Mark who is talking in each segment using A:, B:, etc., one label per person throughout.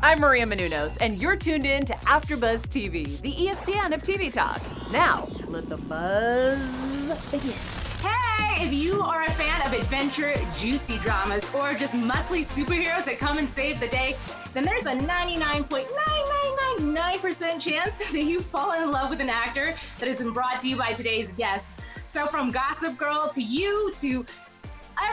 A: I'm Maria Menounos, and you're tuned in to AfterBuzz TV, the ESPN of TV talk. Now, let the buzz begin.
B: Hey, if you are a fan of adventure, juicy dramas, or just muscly superheroes that come and save the day, then there's a 99.9999% chance that you've fallen in love with an actor that has been brought to you by today's guest. So from Gossip Girl to you to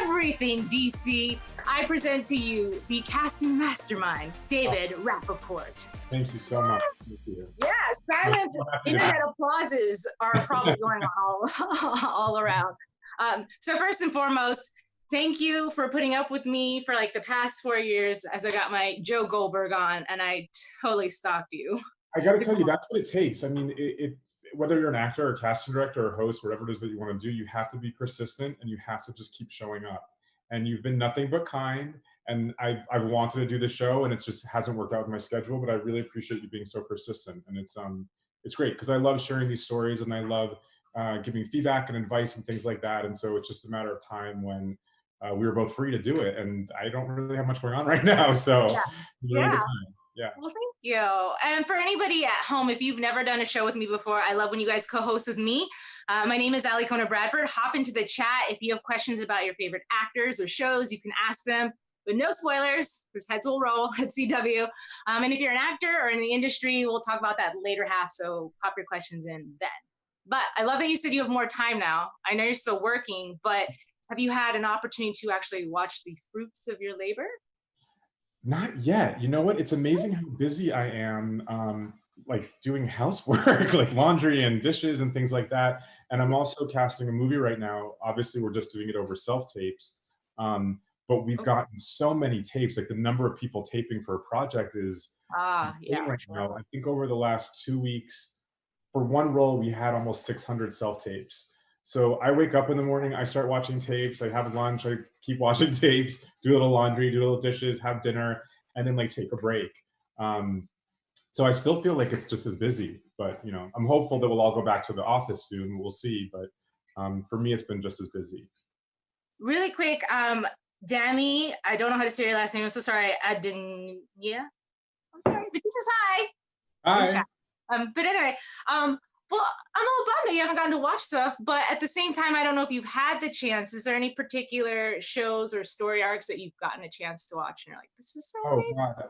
B: everything DC, I present to you the casting mastermind, David Rapaport.
C: Thank you so much. Thank you.
B: Yes, silent internet applauses are probably going on all around. So first and foremost, thank you for putting up with me for like the past 4 years as I got my Joe Goldberg on, and I totally stalked you.
C: I got to tell you, that's what it takes. I mean, whether you're an actor or casting director or host, whatever it is that you want to do, you have to be persistent and you have to just keep showing up. And you've been nothing but kind. And I've wanted to do the show, and it just hasn't worked out with my schedule. But I really appreciate you being so persistent, and it's great because I love sharing these stories and I love giving feedback and advice and things like that. And so it's just a matter of time when we were both free to do it. And I don't really have much going on right now, so really good time. Yeah.
B: Well, thank you. And for anybody at home, if you've never done a show with me before, I love when you guys co-host with me. My name is Ali Kona Bradford. Hop into the chat. If you have questions about your favorite actors or shows, you can ask them, but no spoilers, because heads will roll at CW. And if you're an actor or in the industry, we'll talk about that later half, so pop your questions in then. But I love that you said you have more time now. I know you're still working, but have you had an opportunity to actually watch the fruits of your labor?
C: Not yet. You know what? It's amazing how busy I am, like doing housework, like laundry and dishes and things like that. And I'm also casting a movie right now. Obviously, we're just doing it over self-tapes. But we've gotten so many tapes, like the number of people taping for a project is right now. I think over the last 2 weeks, for one role, we had almost 600 self-tapes. So I wake up in the morning, I start watching tapes, I have lunch, I keep watching tapes, do a little laundry, do a little dishes, have dinner, and then like take a break. So I still feel like it's just as busy, but you know, I'm hopeful that we'll all go back to the office soon. We'll see, but for me, it's been just as busy.
B: Really quick, Dami, I don't know how to say your last name. I'm so sorry. Adenia. I'm sorry, but this is hi.
C: Hi.
B: But anyway, well, I'm a little bummed that you haven't gotten to watch stuff, but at the same time, I don't know if you've had the chance. Is there any particular shows or story arcs that you've gotten a chance to watch and you're like, this is so amazing?
C: God,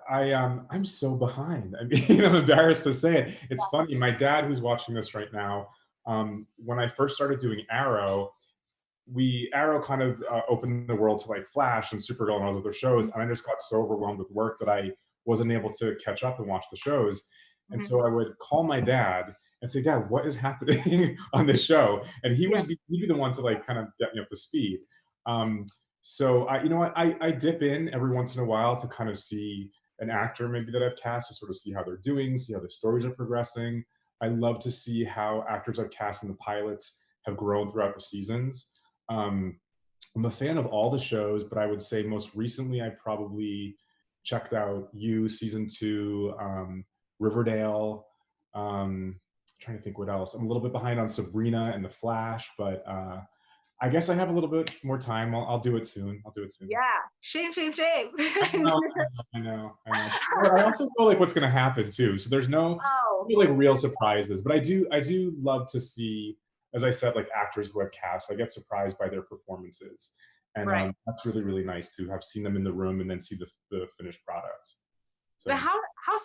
C: I'm so behind. I mean, I'm embarrassed to say it. It's funny. My dad, who's watching this right now, when I first started doing Arrow kind of opened the world to like Flash and Supergirl and all those other shows, and I just got so overwhelmed with work that I wasn't able to catch up and watch the shows. And so I would call my dad and say, Dad, what is happening on this show? And he'd be the one to like kind of get me up to speed. So you know what, I dip in every once in a while to kind of see an actor maybe that I've cast, to sort of see how they're doing, see how their stories are progressing. I love to see how actors I've cast in the pilots have grown throughout the seasons. I'm a fan of all the shows, but I would say most recently I probably checked out You season 2, Riverdale. Trying to think what else. I'm a little bit behind on Sabrina and The Flash, but I guess I have a little bit more time. I'll do it soon.
B: Yeah, shame.
C: I know. I also know like what's gonna happen too. So there's no like real surprises, but I do love to see, as I said, like actors who I've cast, I get surprised by their performances. And that's really, really nice to have seen them in the room and then see the finished product. So.
B: But how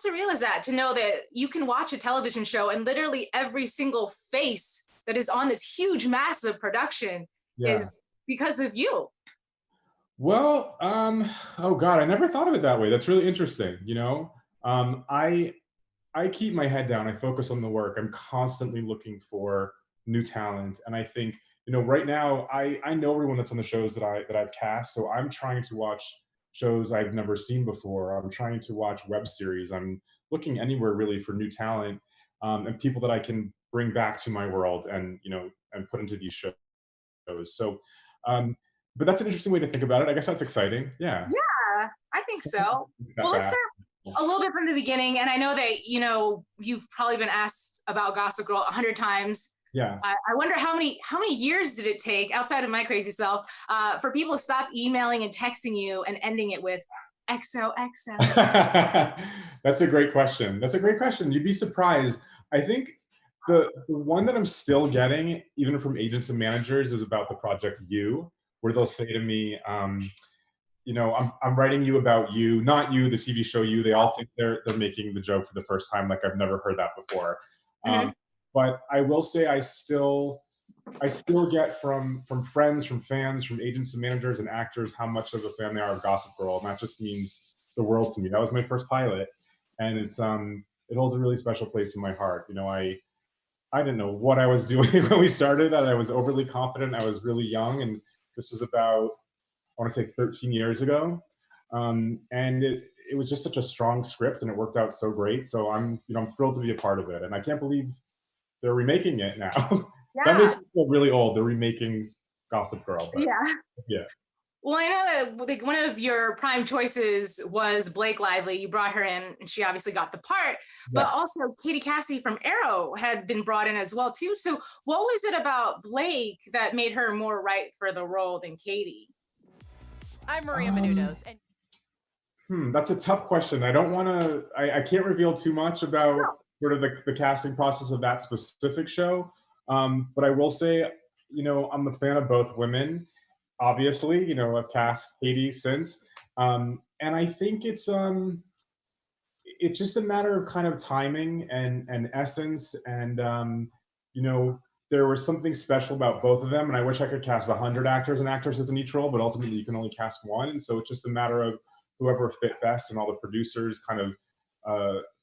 B: surreal is that to know that you can watch a television show and literally every single face that is on this huge, massive production is because of you?
C: Well, oh God, I never thought of it that way. That's really interesting. You know, I keep my head down. I focus on the work. I'm constantly looking for new talent. And I think, you know, right now I know everyone that's on the shows that I've cast. So I'm trying to watch shows I've never seen before. I'm trying to watch web series. I'm looking anywhere really for new talent and people that I can bring back to my world and, you know, and put into these shows. So, but that's an interesting way to think about it. I guess that's exciting. Yeah.
B: Yeah, I think so. Well, let's start a little bit from the beginning. And I know that, you know, you've probably been asked about Gossip Girl 100 times.
C: Yeah.
B: I wonder how many years did it take, outside of my crazy self, for people to stop emailing and texting you and ending it with, XOXO.
C: That's a great question. That's a great question. You'd be surprised. I think the one that I'm still getting, even from agents and managers, is about the project You, where they'll say to me, I'm writing you about you, not you, the TV show You. They all think they're making the joke for the first time, like I've never heard that before. But I will say I still get from friends, from fans, from agents and managers and actors how much of a fan they are of Gossip Girl, and that just means the world to me. That was my first pilot, and it holds a really special place in my heart. I didn't know what I was doing when we started that. I was overly confident. I was really young, and this was about, I want to say 13 years ago. And it was just such a strong script, and it worked out so great. So I'm thrilled to be a part of it. And I can't believe they're remaking it now.
B: Yeah.
C: That makes me feel really old. They're remaking Gossip Girl. But yeah.
B: Well, I know that one of your prime choices was Blake Lively. You brought her in, and she obviously got the part. But also, Katie Keene from Arrow had been brought in as well too. So, what was it about Blake that made her more right for the role than Katie?
A: I'm Maria Menounos, and
C: that's a tough question. I don't want to. I can't reveal too much about sort of the casting process of that specific show. But I will say, I'm a fan of both women. Obviously, I've cast Katie since, and I think it's just a matter of kind of timing and essence, and there was something special about both of them, and I wish I could cast 100 actors and actresses in each role, but ultimately you can only cast one, and so it's just a matter of whoever fit best, and all the producers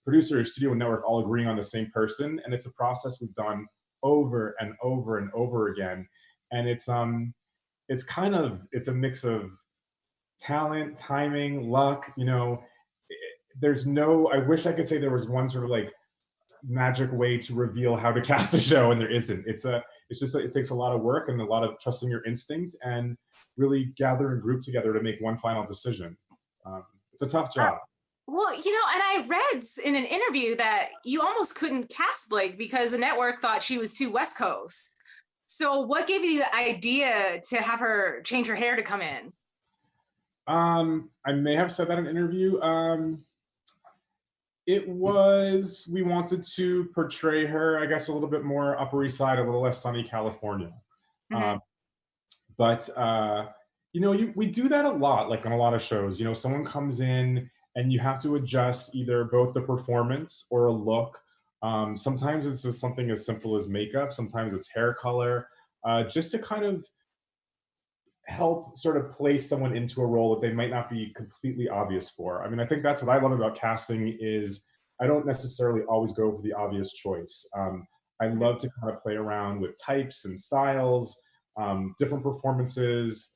C: producer, studio, and network all agreeing on the same person, and it's a process we've done over and over and over again, and it's a mix of talent, timing, luck. I wish I could say there was one sort of like magic way to reveal how to cast a show, and there isn't. It's just it takes a lot of work and a lot of trusting your instinct and really gathering a group together to make one final decision. It's a tough job.
B: Well, and I read in an interview that you almost couldn't cast Blake because the network thought she was too West Coast. So what gave you the idea to have her change her hair to come in?
C: I may have said that in an interview. We wanted to portray her, I guess, a little bit more Upper East Side, a little less sunny California. But we do that a lot, like on a lot of shows. Someone comes in and you have to adjust either both the performance or a look. Sometimes it's just something as simple as makeup. Sometimes it's hair color, just to kind of help sort of place someone into a role that they might not be completely obvious for. I mean, I think that's what I love about casting is I don't necessarily always go for the obvious choice. I love to kind of play around with types and styles, different performances,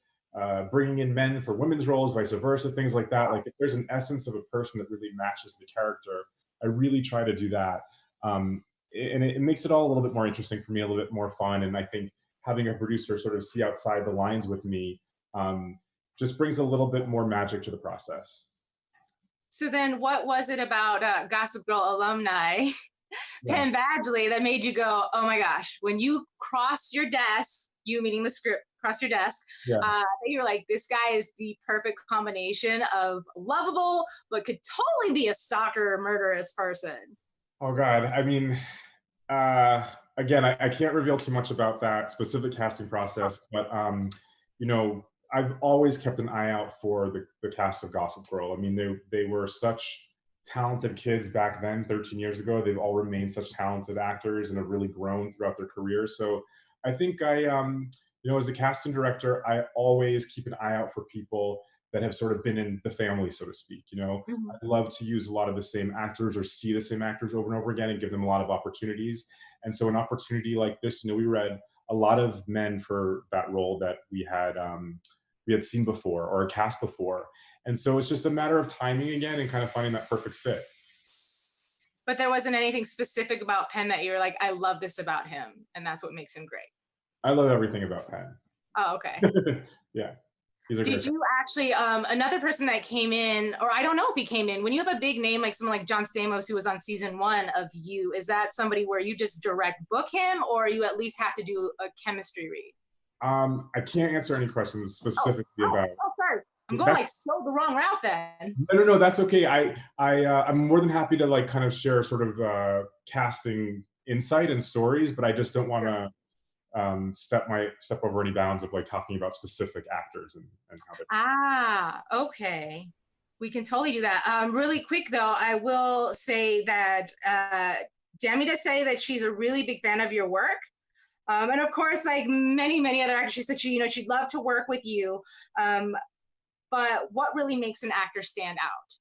C: bringing in men for women's roles, vice versa, things like that. Like if there's an essence of a person that really matches the character, I really try to do that. And it makes it all a little bit more interesting for me, a little bit more fun. And I think having a producer sort of see outside the lines with me just brings a little bit more magic to the process.
B: So then what was it about Gossip Girl alumni, Penn Badgley, that made you go, oh my gosh, when you cross your desk, you meaning the script, cross your desk, you were like, this guy is the perfect combination of lovable, but could totally be a stalker, murderous person.
C: Oh God, I mean, again, I can't reveal too much about that specific casting process, but I've always kept an eye out for the cast of Gossip Girl. I mean, they were such talented kids back then, 13 years ago. They've all remained such talented actors and have really grown throughout their careers. So I think as a casting director, I always keep an eye out for people that have sort of been in the family, so to speak. I love to use a lot of the same actors or see the same actors over and over again and give them a lot of opportunities. And so an opportunity like this, we read a lot of men for that role that we had seen before or cast before. And so it's just a matter of timing again and kind of finding that perfect fit.
B: But there wasn't anything specific about Penn that you were like, I love this about him, and that's what makes him great.
C: I love everything about Penn.
B: Oh, okay.
C: Yeah.
B: Did you actually, another person that came in, or I don't know if he came in, when you have a big name like someone like John Stamos, who was on season 1 of You, is that somebody where you just direct book him, or you at least have to do a chemistry read?
C: I can't answer any questions specifically about.
B: Oh, sorry. I'm going like so the wrong route then.
C: No, that's okay. I'm more than happy to like kind of share sort of casting insight and stories, but I just don't want to step over any bounds of like talking about specific actors and how they.
B: Ah, okay. We can totally do that. Really quick though, I will say that Demi to say that she's a really big fan of your work. And of course, like many other actors, she said she'd love to work with you. But what really makes an actor stand out?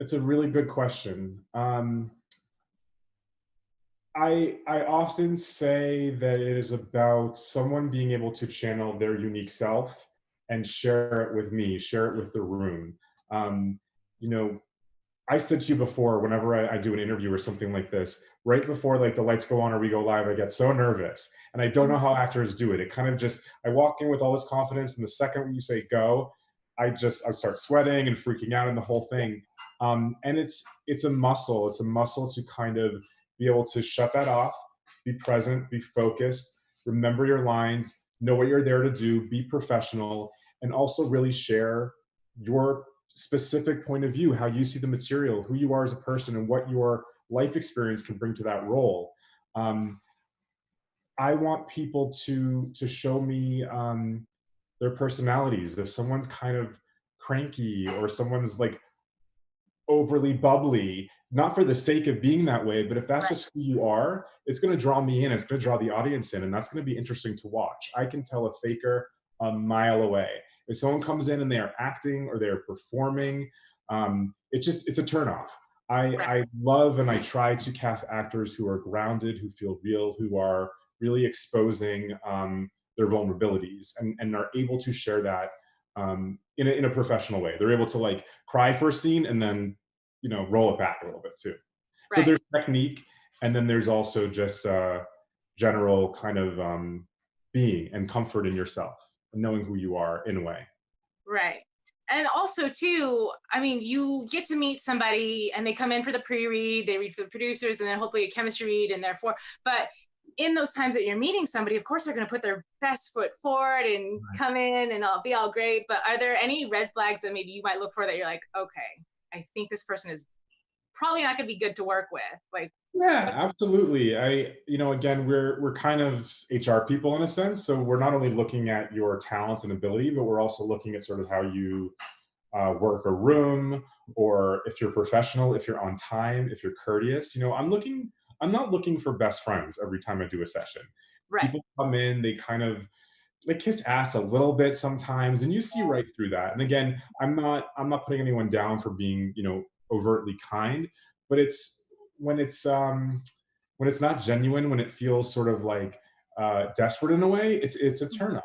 C: It's a really good question. I often say that it is about someone being able to channel their unique self and share it with me, share it with the room. Um, you know, I said to you before, whenever I do an interview or something like this, right before like the lights go on or we go live, I get so nervous, and I don't know how actors do it. It kind of just, I walk in with all this confidence, and the second when you say go, I start sweating and freaking out and the whole thing. And it's a muscle. It's a muscle to kind of be able to shut that off, be present, be focused, remember your lines, know what you're there to do, be professional, and also really share your specific point of view, how you see the material, who you are as a person, and what your life experience can bring to that role. I want people to show me their personalities. If someone's kind of cranky or someone's like overly bubbly, not for the sake of being that way, but if that's just who you are, it's going to draw me in. It's going to draw the audience in, and that's going to be interesting to watch. I can tell a faker a mile away. If someone comes in and they are acting or they're performing, it's a turnoff. I love and I try to cast actors who are grounded, who feel real, who are really exposing their vulnerabilities and are able to share that in a professional way. They're able to like cry for a scene and then roll it back a little bit too. So there's technique, and then there's also just general kind of being and comfort in yourself and knowing who you are in a way.
B: Right. And also too, I mean, you get to meet somebody and they come in for the pre-read, they read for the producers, and then hopefully a chemistry read, and therefore, but in those times that you're meeting somebody, of course, they're going to put their best foot forward and come in and be all great. But are there any red flags that maybe you might look for that you're like, okay, I think this person is probably not going to be good to work with? Like,
C: yeah, absolutely. Again, we're kind of HR people in a sense. So we're not only looking at your talent and ability, but we're also looking at sort of how you work a room, or if you're professional, if you're on time, if you're courteous. I'm not looking for best friends every time I do a session. People come in, they kind of like kiss ass a little bit sometimes, and you see right through that. And again, I'm not putting anyone down for being, overtly kind, but it's when it's not genuine, when it feels sort of like desperate in a way, it's a turnoff.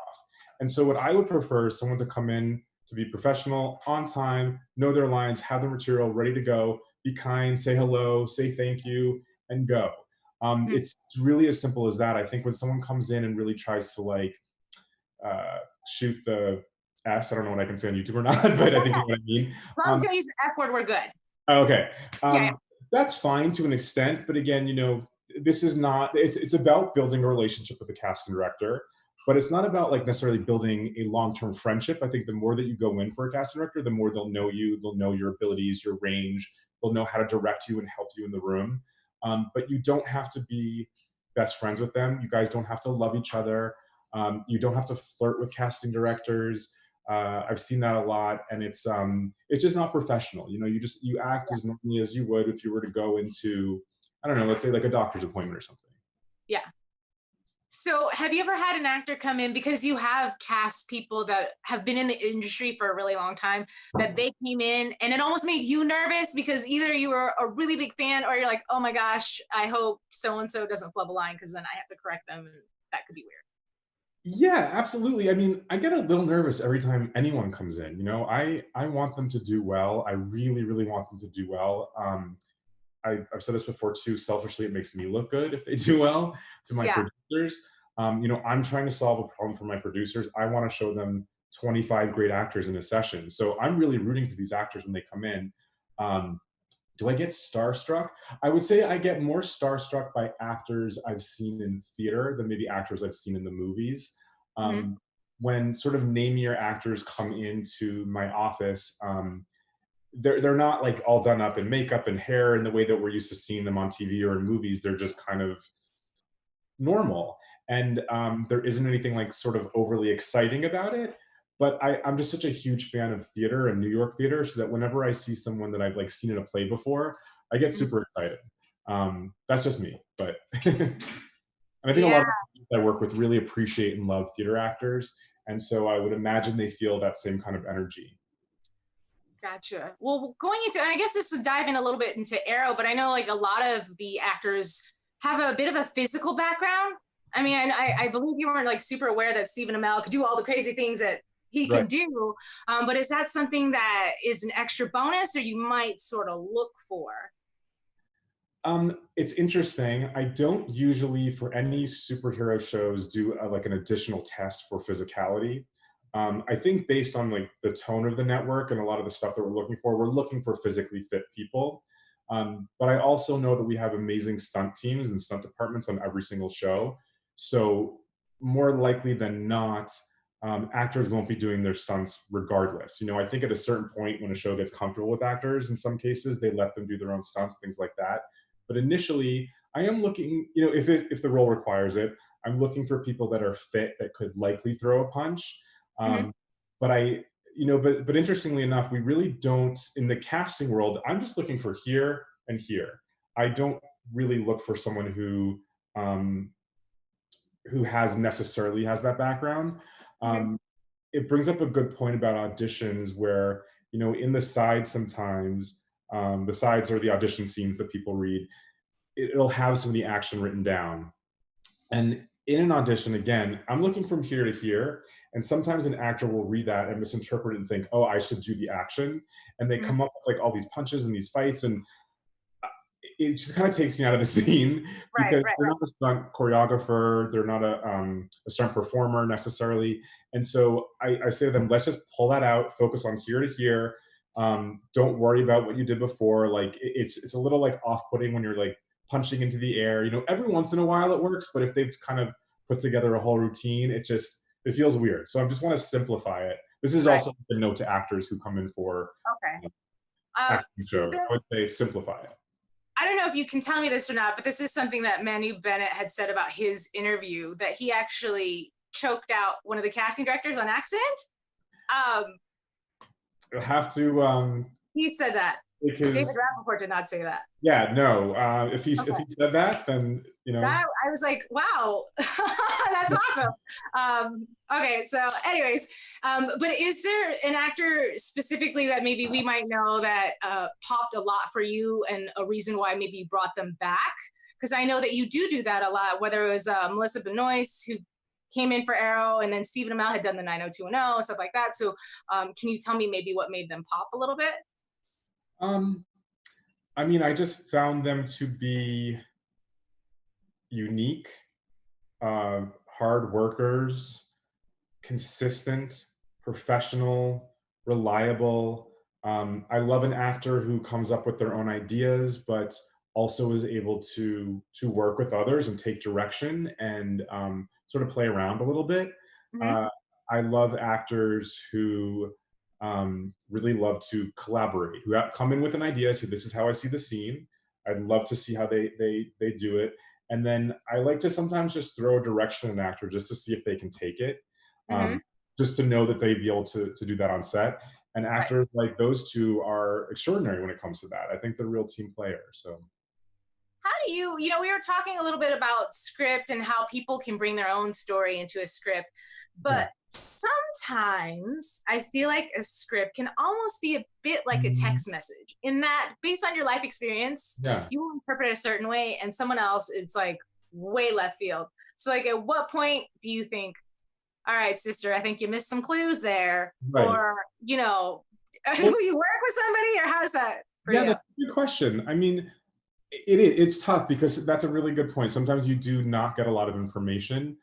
C: And so what I would prefer is someone to come in to be professional, on time, know their lines, have the material ready to go, be kind, say hello, say thank you, and go. It's really as simple as that. I think when someone comes in and really tries to like shoot the S, I don't know what I can say on YouTube or not, but I think you know what I mean.
B: As long as you use the F word, we're good.
C: Okay. That's fine to an extent, but again, this is not, it's about building a relationship with the casting director, but it's not about like necessarily building a long-term friendship. I think the more that you go in for a casting director, the more they'll know you, they'll know your abilities, your range, they'll know how to direct you and help you in the room. But you don't have to be best friends with them. You guys don't have to love each other. You don't have to flirt with casting directors. I've seen that a lot, and it's just not professional. You act as normally as you would if you were to go into, I don't know, let's say like a doctor's appointment or something.
B: Yeah. So have you ever had an actor come in, because you have cast people that have been in the industry for a really long time, that they came in and it almost made you nervous because either you were a really big fan or you're like, oh my gosh, I hope so-and-so doesn't flub a line because then I have to correct them and that could be weird.
C: Yeah, absolutely. I mean, I get a little nervous every time anyone comes in. I want them to do well. I really, really want them to do well. I've said this before too. Selfishly, it makes me look good if they do well to my producers. I'm trying to solve a problem for my producers. I want to show them 25 great actors in a session. So I'm really rooting for these actors when they come in. Do I get starstruck? I would say I get more starstruck by actors I've seen in theater than maybe actors I've seen in the movies. when sort of name-your actors come into my office, they're not like all done up in makeup and hair in the way that we're used to seeing them on TV or in movies. They're just kind of normal, and there isn't anything like sort of overly exciting about it. But I'm just such a huge fan of theater and New York theater, so that whenever I see someone that I've like seen in a play before, I get
B: Mhm.
C: super excited. That's just me, but and I think a lot
B: Yeah,
C: of people I work with really appreciate and love theater actors, and so I would imagine they feel that same kind of energy.
B: gotcha. Well, going into, and I guess this would dive in a little bit into Arrow, but I know like a lot of the actors have a bit of a physical background. I mean, I believe you weren't like super aware that Stephen Amell could do all the crazy things that he
C: Right.
B: can do. But is that something that is an extra bonus or you might sort of look for?
C: It's interesting. I don't usually, for any superhero shows, do like an additional test for physicality. I think based on like the tone of the network and a lot of the stuff that we're looking for physically fit people. But I also know that we have amazing stunt teams and stunt departments on every single show. So more likely than not, actors won't be doing their stunts regardless. I think at a certain point when a show gets comfortable with actors, in some cases they let them do their own stunts, things like that. But initially, I am looking, if the role requires it, I'm looking for people that are fit that could likely throw a punch.
B: Mhm.
C: Um, but interestingly enough, we really don't in the casting world. I'm just looking for here and here. I don't really look for someone um, who has that background.
B: Mhm.
C: Um, it brings up a good point about auditions where in the sides sometimes the sides are the audition scenes that people read. It'll have some of the action written down. And in an audition, again, I'm looking from here to here. And sometimes an actor will read that and misinterpret it and think, oh, I should do the action. And they
B: Mhm.
C: come up with like all these punches and these fights. And it just kind of takes me out of the scene
B: Right,
C: because
B: right,
C: they're not a stunt choreographer, they're not a stunt performer necessarily. And so I say to them, let's just pull that out, focus on here to here. Don't worry about what you did before. Like it's a little like off-putting when you're like punching into the air. Every once in a while it works, but if they've kind of put together a whole routine, it feels weird. So I just want to simplify it. This is
B: right.
C: also a note to actors who come in for
B: Okay.
C: uh, acting
B: So
C: shows.
B: then,
C: I would say simplify it.
B: I don't know if you can tell me this or not, but this is something that Manu Bennett had said about his interview that he actually choked out one of the casting directors on accident. Um,
C: You'll have to
B: he said that. David
C: because
B: Rapaport did not say that.
C: yeah, no. If
B: Okay.
C: he said that, then
B: That I was like, wow, that's awesome. Okay, so anyways, but is there an actor specifically that maybe we might know that popped a lot for you and a reason why maybe you brought them back? Because I know that you do that a lot, whether it was Melissa Benoist who came in for Arrow and then Stephen Amell had done the 90210, stuff like that. So can you tell me maybe what made them pop a little bit?
C: um, I mean, I just found them to be unique, hard workers, consistent, professional, reliable. I love an actor who comes up with their own ideas, but also is able to work with others and take direction and sort of play around a little bit.
B: Mm-hmm.
C: Uh, I love actors who really love to collaborate, who come in with an idea, say, "This is how I see the scene." I'd love to see how they do it, and then I like to sometimes just throw a direction at an actor just to see if they can take it,
B: Mm-hmm.
C: um, just to know that they'd be able to do that on set. And
B: Right.
C: actors like those two are extraordinary when it comes to that. I think they're real team players. So
B: How do we were talking a little bit about script and how people can bring their own story into a script,
C: yeah.
B: but sometimes I feel like a script can almost be a bit like a
C: Mhm.
B: text message in that based on your life experience,
C: Yeah.
B: you will interpret it a certain way and someone else it's like way left field. So like at what point do you think, all right, sister, I think you missed some clues there?
C: Right.
B: Or,
C: Well,
B: will you work with somebody or how's that for
C: yeah,
B: you?
C: that's a good question. I mean, it's tough because that's a really good point. Sometimes you do not get a lot of information.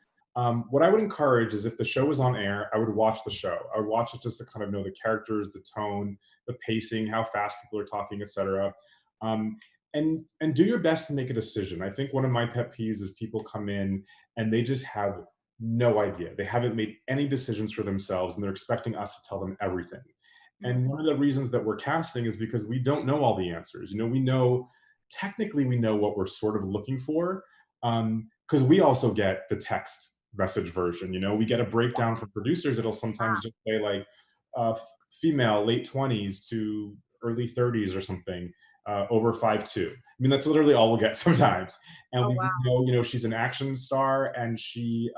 C: What I would encourage is if the show is on air, I would watch the show. I would watch it just to kind of know the characters, the tone, the pacing, how fast people are talking, etc. Um, and do your best to make a decision. I think one of my pet peeves is people come in and they just have No idea. They haven't made any decisions for themselves, and they're expecting us to tell them everything. And one of the reasons that we're casting is because we don't know all the answers. You know, we know, technically we know what we're sort of looking for, because we also get the text message version. You know, we get a breakdown from producers that'll sometimes just say like, female, late 20s to early 30s or something, over 5'2". I mean, that's literally all we'll get sometimes. And
B: Oh
C: we
B: wow.
C: know, you know, she's an action star, and she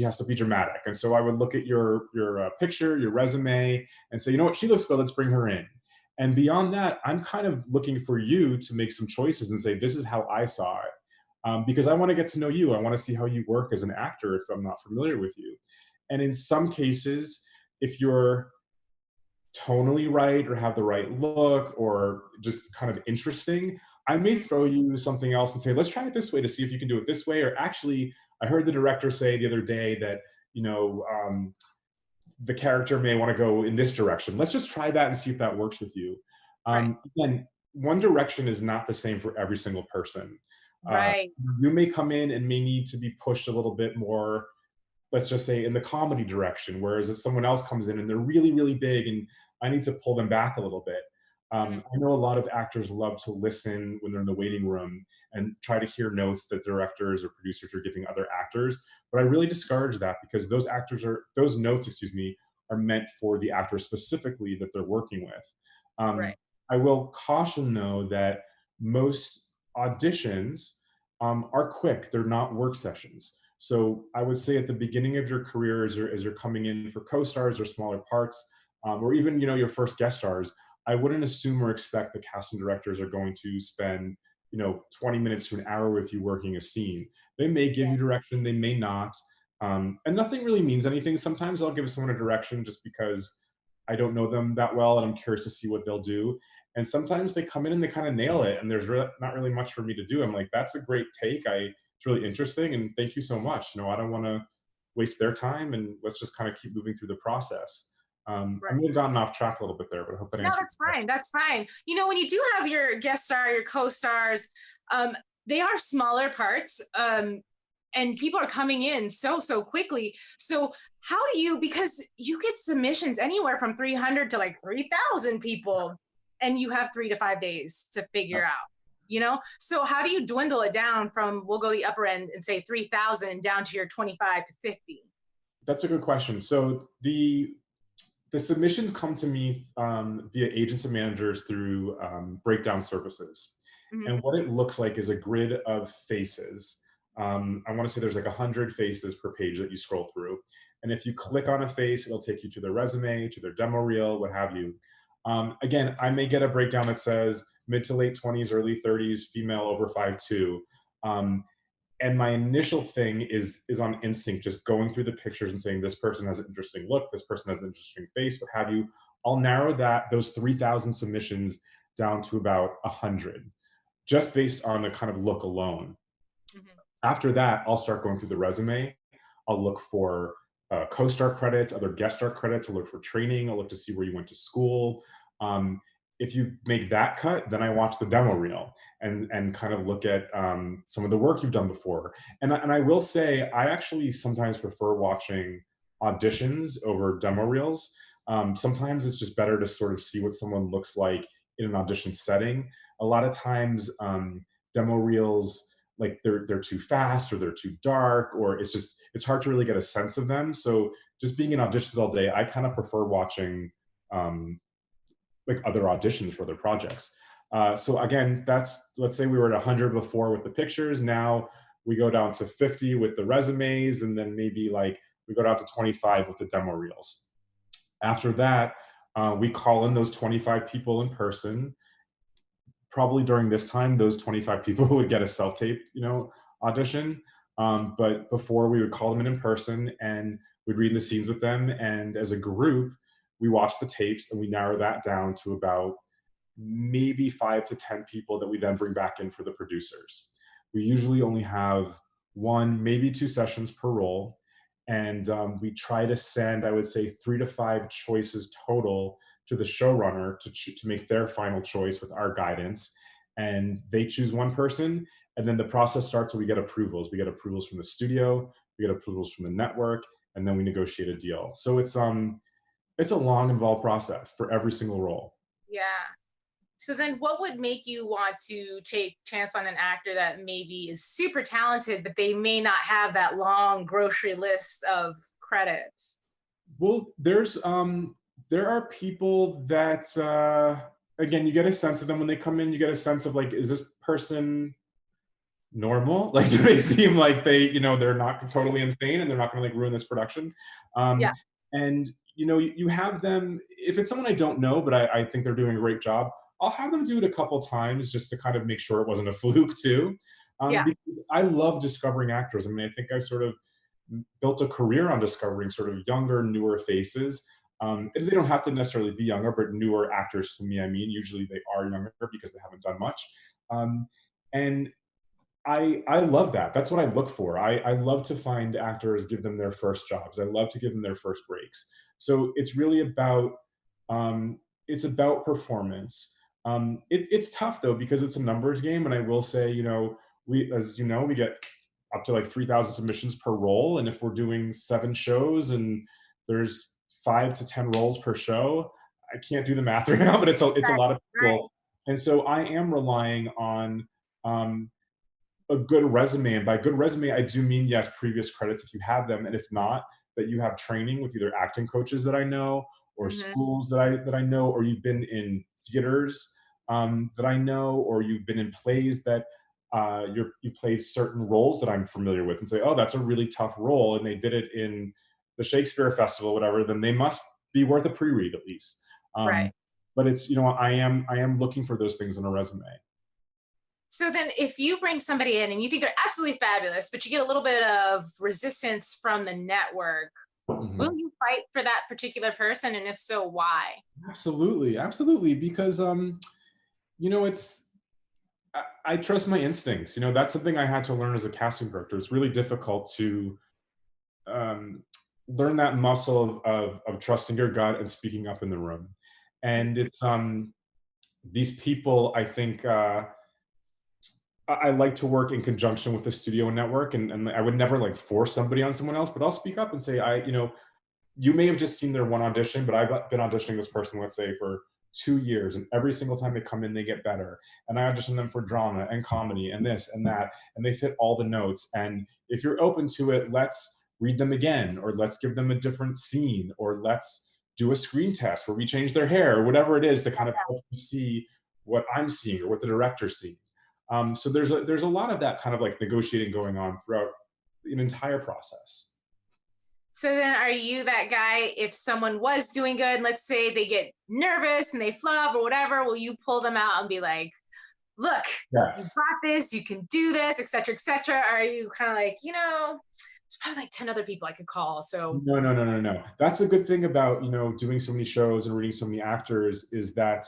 C: has to be dramatic. And so I would look at your picture, your resume, and say, you know what, she looks good. Let's bring her in. And beyond that, I'm kind of looking for you to make some choices and say, this is how I saw it. Because I want to get to know you. I want to see how you work as an actor if I'm not familiar with you. And in some cases, if you're tonally right or have the right look or just kind of interesting, I may throw you something else and say, let's try it this way to see if you can do it this way. Or actually, I heard the director say the other day that, you know, the character may want to go in this direction. Let's just try that and see if that works with you.
B: Right.
C: Again, one direction is not the same for every single person. Uh,
B: Right.
C: you may come in and may need to be pushed a little bit more, let's just say in the comedy direction, whereas if someone else comes in and they're really, really big and I need to pull them back a little bit. I know a lot of actors love to listen when they're in the waiting room and try to hear notes that directors or producers are giving other actors. But I really discourage that because those notes, excuse me, are meant for the actor specifically that they're working with.
B: Right.
C: I will caution though that most auditions are quick. They're not work sessions. So I would say at the beginning of your career, as you're coming in for co-stars or smaller parts, or even, you know, your first guest stars, I wouldn't assume or expect the casting directors are going to spend, you know, 20 minutes to an hour with you working a scene. They may give you direction, they may not, and nothing really means anything. Sometimes I'll give someone a direction just because I don't know them that well and I'm curious to see what they'll do. And sometimes they come in and they kind of nail it, and there's not really much for me to do. I'm like, that's a great take. It's really interesting, and thank you so much. You know, I don't want to waste their time, and let's just kind of keep moving through the process. I
B: Right.
C: may have gotten off track a little bit there, but I hope that
B: No,
C: answered
B: that's
C: your
B: fine.
C: question.
B: That's fine. You know, when you do have your guest star, your co-stars, um, they are smaller parts. And people are coming in so quickly. So how do you, because you get submissions anywhere from 300 to like 3,000 people, and you have 3 to 5 days to
C: Yeah.
B: figure out, you know? So how do you dwindle it down from, we'll go the upper end and say 3,000 down to your 25 to 50?
C: That's a good question. So the submissions come to me via agents and managers through breakdown services.
B: Mhm.
C: And what it looks like is a grid of faces. I want to say there's like 100 faces per page that you scroll through. And if you click on a face, it'll take you to their resume, to their demo reel, what have you. Again, I may get a breakdown that says mid to late 20s, early 30s, female over 5'2". Um, and my initial thing is on instinct, just going through the pictures and saying this person has an interesting look, this person has an interesting face, what have you. I'll narrow those 3,000 submissions down to about 100, just based on the kind of look alone.
B: Mhm.
C: After that, I'll start going through the resume. I'll look for co-star credits, other guest star credits. I'll look for training. I'll look to see where you went to school. If you make that cut, then I watch the demo reel and kind of look at some of the work you've done before. And I will say, I actually sometimes prefer watching auditions over demo reels. Sometimes it's just better to sort of see what someone looks like in an audition setting. A lot of times, demo reels, like they're too fast or they're too dark, or it's hard to really get a sense of them. So just being in auditions all day, I kind of prefer watching um, like other auditions for other projects. So again, let's say we were at 100 before with the pictures. Now we go down to 50 with the resumes, and then maybe like we go down to 25 with the demo reels. After that, we call in those 25 people in person. Probably during this time, those 25 people would get a self-tape, you know, audition. But before, we would call them in person and we'd read the scenes with them. And as a group, we watch the tapes and we narrow that down to about maybe 5 to 10 people that we then bring back in for the producers. We usually only have one, maybe two sessions per role. And we try to send, I would say, 3 to 5 choices total to the showrunner to make their final choice with our guidance. And they choose one person. And then the process starts where we get approvals. We get approvals from the studio, we get approvals from the network, and then we negotiate a deal. So it's a long, involved process for every single role.
B: Yeah. So then what would make you want to take chance on an actor that maybe is super talented, but they may not have that long grocery list of credits?
C: Well, there are people that again, you get a sense of them when they come in. You get a sense of like, is this person normal? Like, do they seem like they're not totally insane and they're not going to like ruin this production?
B: Yeah.
C: And you have them, if it's someone I don't know, but I think they're doing a great job, I'll have them do it a couple times just to kind of make sure it wasn't a fluke too.
B: Yeah.
C: Because I love discovering actors. I mean, I think I sort of built a career on discovering sort of younger, newer faces. And they don't have to necessarily be younger, but newer actors to me, I mean, usually they are younger because they haven't done much. And I love that. That's what I look for. I love to find actors, give them their first jobs. I love to give them their first breaks. So it's really about performance. It's tough though because it's a numbers game, and I will say, we get up to like 3,000 submissions per role, and if we're doing 7 shows and there's 5 to 10 roles per show, I can't do the math right now, but it's a lot of people, and so I am relying on a good resume. And by good resume, I do mean, yes, previous credits if you have them, and if not, that you have training with either acting coaches that I know or schools that I know, or you've been in theaters that I know, or you've been in plays that you played certain roles that I'm familiar with, and say, oh, that's a really tough role, and they did it in the Shakespeare Festival, whatever, then they must be worth a pre-read at least.
B: Right.
C: But it's, I am looking for those things in a resume.
B: So then if you bring somebody in and you think they're absolutely fabulous, but you get a little bit of resistance from the network, will you fight for that particular person? And if so, why?
C: Absolutely. Because, I trust my instincts. That's something I had to learn as a casting director. It's really difficult to learn that muscle of trusting your gut and speaking up in the room. And it's these people, I think, I like to work in conjunction with the studio and network, and I would never like force somebody on someone else, but I'll speak up and say, you may have just seen their one audition, but I've been auditioning this person, let's say, for 2 years, and every single time they come in, they get better. And I audition them for drama and comedy and this and that, and they fit all the notes. And if you're open to it, let's read them again, or let's give them a different scene, or let's do a screen test where we change their hair, or whatever it is to kind of help you see what I'm seeing or what the director's seeing. So there's a lot of that kind of like negotiating going on throughout an entire process.
B: So then are you that guy, if someone was doing good, and let's say they get nervous and they flub or whatever, will you pull them out and be like, look,
C: Yes.
B: You got this, you can do this, et cetera, et cetera? Or are you kind of like, there's probably like 10 other people I could call, so.
C: No. That's a good thing about, doing so many shows and reading so many actors, is that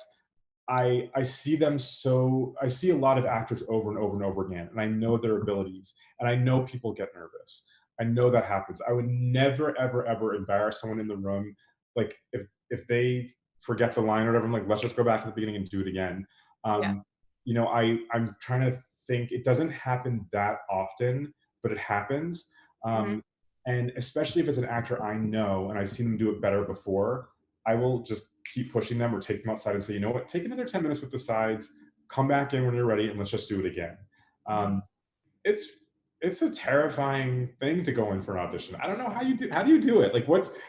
C: I see I see a lot of actors over and over and over again, and I know their abilities, and I know people get nervous. I know that happens. I would never, ever, ever embarrass someone in the room. Like if they forget the line or whatever, I'm like, let's just go back to the beginning and do it again. I'm trying to think. It doesn't happen that often, but it happens. And especially if it's an actor I know and I've seen them do it better before, I will just keep pushing them or take them outside and say, you know what, take another 10 minutes with the sides, come back in when you're ready, and let's just do it again. It's a terrifying thing to go in for an audition. I don't know how do you do it? Like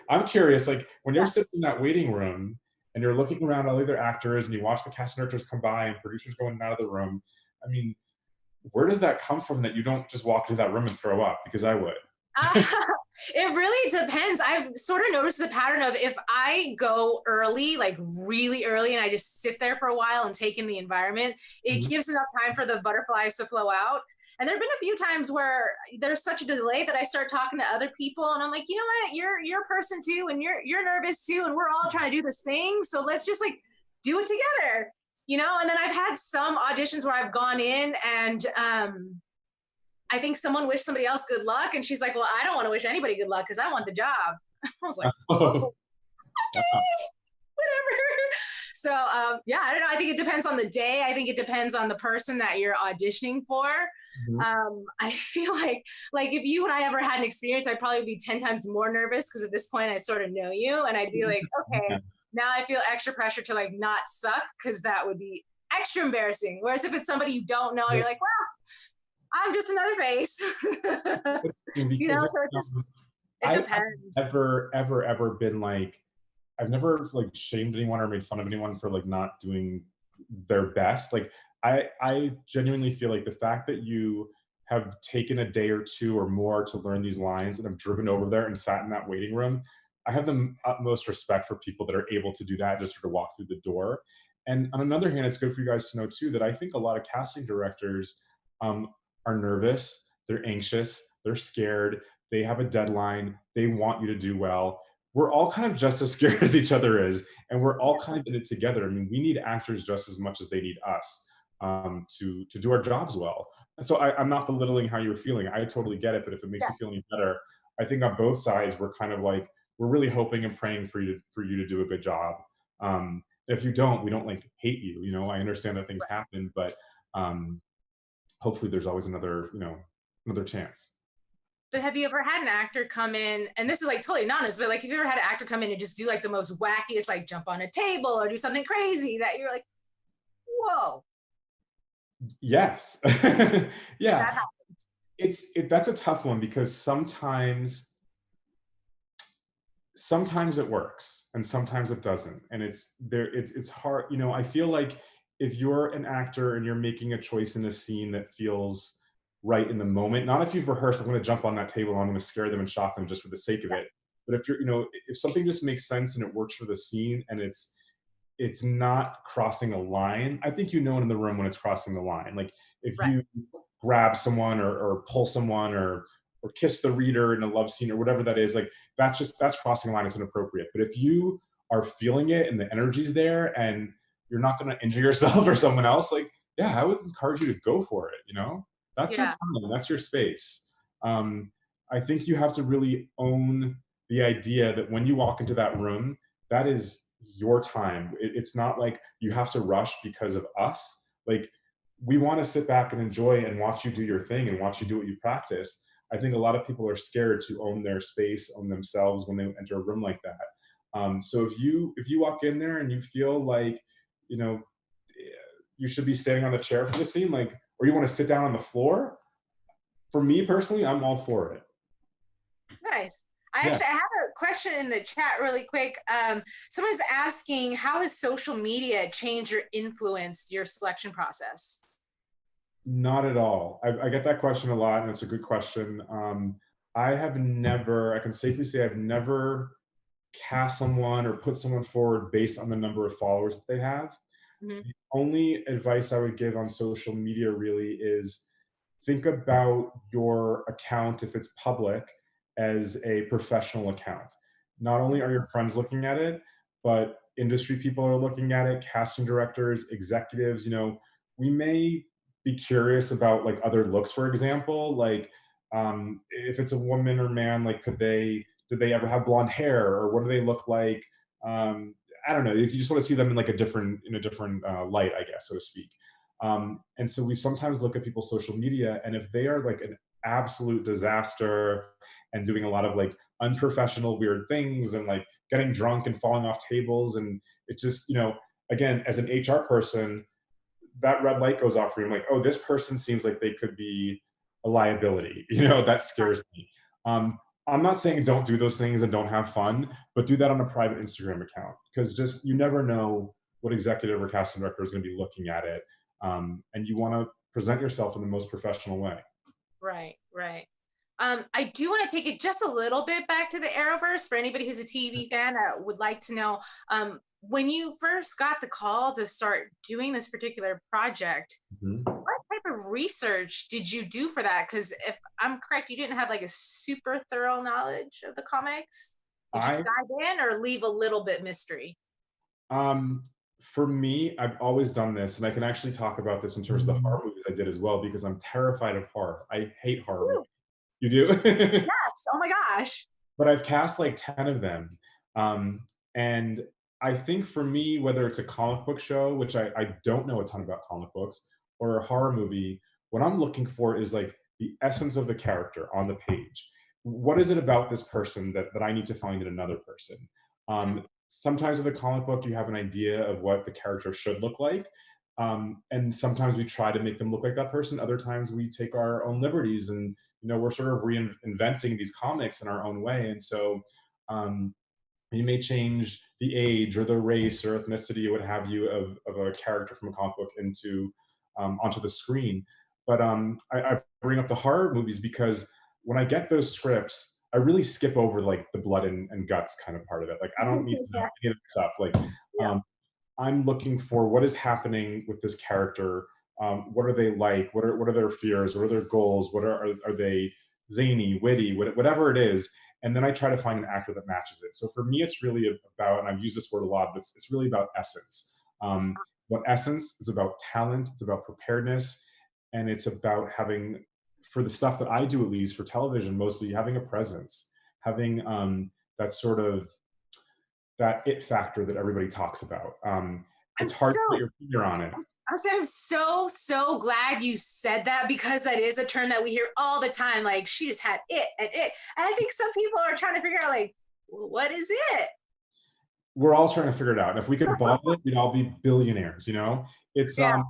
C: I'm curious, like when you're sitting in that waiting room and you're looking around all the other actors and you watch the cast and directors come by and producers go in and out of the room. I mean, where does that come from that you don't just walk into that room and throw up? Because I would.
B: It really depends. I've sort of noticed the pattern of if I go early, like really early, and I just sit there for a while and take in the environment, it gives enough time for the butterflies to flow out. And there've been a few times where there's such a delay that I start talking to other people, and I'm like, you know what, you're a person too, and you're nervous too, and we're all trying to do this thing, so let's just like do it together, And then I've had some auditions where I've gone in and I think someone wished somebody else good luck, and she's like, well, I don't want to wish anybody good luck because I want the job. I was like, okay, whatever. So yeah, I don't know. I think it depends on the day. I think it depends on the person that you're auditioning for.
C: Mhm.
B: I feel like if you and I ever had an experience, I'd probably be 10 times more nervous because at this point I sort of know you, and I'd be like, okay,
C: Yeah.
B: now I feel extra pressure to like not suck because that would be extra embarrassing. Whereas if it's somebody you don't know, you're like, well, I'm just another face. You know,
C: Because
B: so it
C: I've
B: depends.
C: never been like, I've never like shamed anyone or made fun of anyone for like not doing their best. Like I genuinely feel like the fact that you have taken a day or two or more to learn these lines and have driven over there and sat in that waiting room, I have the utmost respect for people that are able to do that, just sort of walk through the door. And on another hand, it's good for you guys to know too that I think a lot of casting directors um, are nervous, they're anxious, they're scared, they have a deadline, they want you to do well. We're all kind of just as scared as each other is, and we're all kind of in it together. I mean, we need actors just as much as they need us to do our jobs well. So I'm not belittling how you're feeling. I totally get it, but if it makes
B: Yeah.
C: you feel any better, I think on both sides we're kind of like we're really hoping and praying for you to do a good job. If you don't, we don't like hate you. You know, I understand that things happen, but um, hopefully there's always another another chance.
B: But have you ever had an actor come in, and this is like totally anonymous, but like, have you ever had an actor come in and just do like the most wackiest, like jump on a table or do something crazy that you're like, whoa,
C: Yes.
B: that
C: Yeah.
B: happens.
C: That's a tough one because sometimes it works and sometimes it doesn't, and it's hard. I feel like if you're an actor and you're making a choice in a scene that feels right in the moment, not if you've rehearsed, I'm going to jump on that table, I'm going to scare them and shock them just for the sake of it, but if if something just makes sense and it works for the scene and it's not crossing a line. I think in the room when it's crossing the line. Like if
B: Right.
C: you grab someone or pull someone or kiss the reader in a love scene or whatever that is, like that's crossing a line. It's inappropriate. But if you are feeling it and the energy's there and you're not going to injure yourself or someone else, like yeah, I would encourage you to go for it. That's your
B: Yeah.
C: time. That's your space. Um, I think you have to really own the idea that when you walk into that room, that is your time. It's not like you have to rush because of us. Like we want to sit back and enjoy and watch you do your thing and watch you do what you practice. I think a lot of people are scared to own their space, own themselves when they enter a room like that. So if you walk in there and you feel like you know you should be standing on the chair for the scene, like, or you want to sit down on the floor, for me personally, I'm all for it.
B: Nice.
C: Yeah.
B: I have a question in the chat really quick. Someone's asking, how has social media changed or influenced your selection process?
C: Not at all. I get that question a lot, and it's a good question. I can safely say I've never cast someone or put someone forward based on the number of followers that they have.
B: Mhm.
C: The only advice I would give on social media really is think about your account, if it's public, as a professional account. Not only are your friends looking at it, but industry people are looking at it, casting directors, executives. We may be curious about like other looks, for example, like if it's a woman or man, like did they ever have blonde hair or what do they look like? Um, I don't know. You just want to see them in like a different light, I guess, so to speak. And so we sometimes look at people's social media, and if they are like an absolute disaster and doing a lot of like unprofessional, weird things and like getting drunk and falling off tables, and it just, again, as an HR person, that red light goes off for you. I'm like, oh, this person seems like they could be a liability. That scares me. I'm not saying don't do those things and don't have fun, but do that on a private Instagram account because just you never know what executive or casting director is going to be looking at it, and you want to present yourself in the most professional way.
B: Right, right. I do want to take it just a little bit back to the Arrowverse for anybody who's a TV fan that would like to know. When you first got the call to start doing this particular project,
C: Mhm.
B: what type of research did you do for that? Because if I'm correct, you didn't have like a super thorough knowledge of the comics. Did you
C: I
B: dive in or leave a little bit mystery?
C: um, for me, I've always done this, and I can actually talk about this in terms of the horror movies I did as well because I'm terrified of horror. I hate horror movies.
B: Ooh,
C: You do?
B: yes. Oh my gosh.
C: But I've cast like 10 of them. Um, and I think for me, whether it's a comic book show, which I don't know a ton about comic books, or a horror movie, what I'm looking for is like the essence of the character on the page. What is it about this person that I need to find in another person? Sometimes with a comic book, you have an idea of what the character should look like. And sometimes we try to make them look like that person. Other times we take our own liberties and, we're sort of reinventing these comics in our own way. And so, um, you may change the age or the race or ethnicity or what have you of a character from a comic book into onto the screen. But I bring up the horror movies because when I get those scripts, I really skip over like the blood and guts kind of part of it. Like I don't need to know any of that stuff. Like
B: Yeah.
C: I'm looking for what is happening with this character. What are they like? What are their fears? What are their goals? Are they zany, witty, whatever it is? And then I try to find an actor that matches it. So for me, it's really about, and I've used this word a lot, but it's really about essence. What essence is about talent, it's about preparedness, and it's about having, for the stuff that I do at least for television, mostly having a presence, having that sort of that it factor that everybody talks about.
B: I'm
C: It's hard to put
B: so
C: your finger on it.
B: I'm so glad you said that because that is a term that we hear all the time. Like she just had it and it. And I think some people are trying to figure out like, well, what is it?
C: We're all trying to figure it out. And if we could bottle it, we'd all be billionaires. It's
B: Yeah.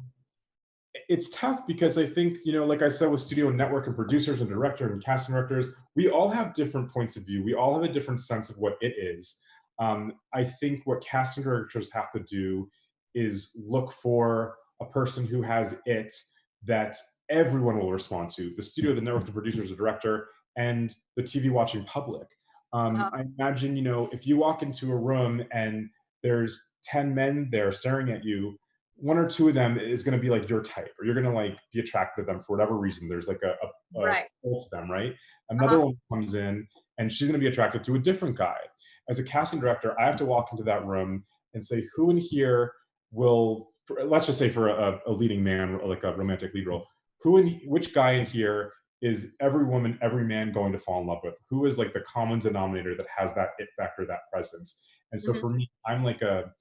C: it's tough because I think, like I said, with studio and network and producers and director and casting directors, we all have different points of view. We all have a different sense of what it is. I think what casting directors have to do is look for a person who has it that everyone will respond to, the studio, the network, the producers, the director, and the TV watching public.
B: Uh-huh.
C: I imagine, if you walk into a room and there's 10 men there staring at you, one or two of them is going to be like your type, or you're going to like be attracted to them for whatever reason. There's like a
B: Right.
C: pull to them, right? Another
B: Uh-huh.
C: one comes in and she's going to be attracted to a different guy. As a casting director, I have to walk into that room and say, who in here will, let's just say for a leading man, like a romantic lead role, which guy in here is every woman, every man going to fall in love with? Who is like the common denominator that has that it factor, that presence? And so
B: Mhm.
C: for me, I'm like a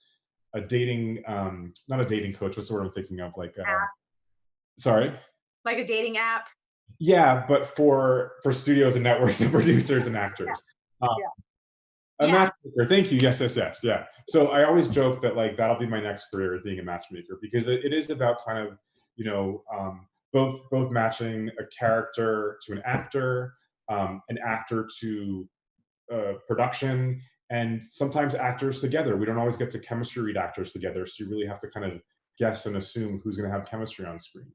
C: dating, not a dating coach. What's the word I'm thinking of? Like, sorry.
B: Like a dating app.
C: Yeah, but for studios and networks and producers and actors. Um,
B: Yeah.
C: a
B: Yeah.
C: matchmaker. Thank you. Yes, yes, yes. Yeah. So I always joke that like that'll be my next career, being a matchmaker, because it is about kind of, both matching a character to an actor to production, and sometimes actors together. We don't always get to chemistry read actors together, so you really have to kind of guess and assume who's going to have chemistry on screen.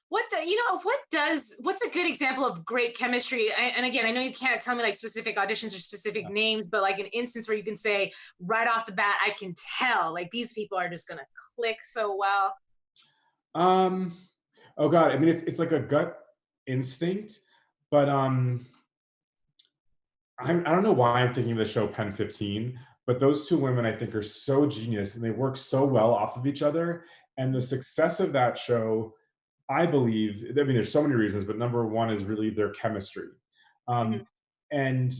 B: What's a good example of great chemistry? And again, I know you can't tell me like specific auditions or specific names, but like an instance where you can say right off the bat, I can tell like these people are just gonna click so well.
C: Um, oh God, I mean, it's like a gut instinct, but I don't know why I'm thinking of the show Pen 15, but those two women I think are so genius and they work so well off of each other. And the success of that show, I believe, I mean, there's so many reasons, but number one is really their chemistry. Um,
B: Mhm.
C: and,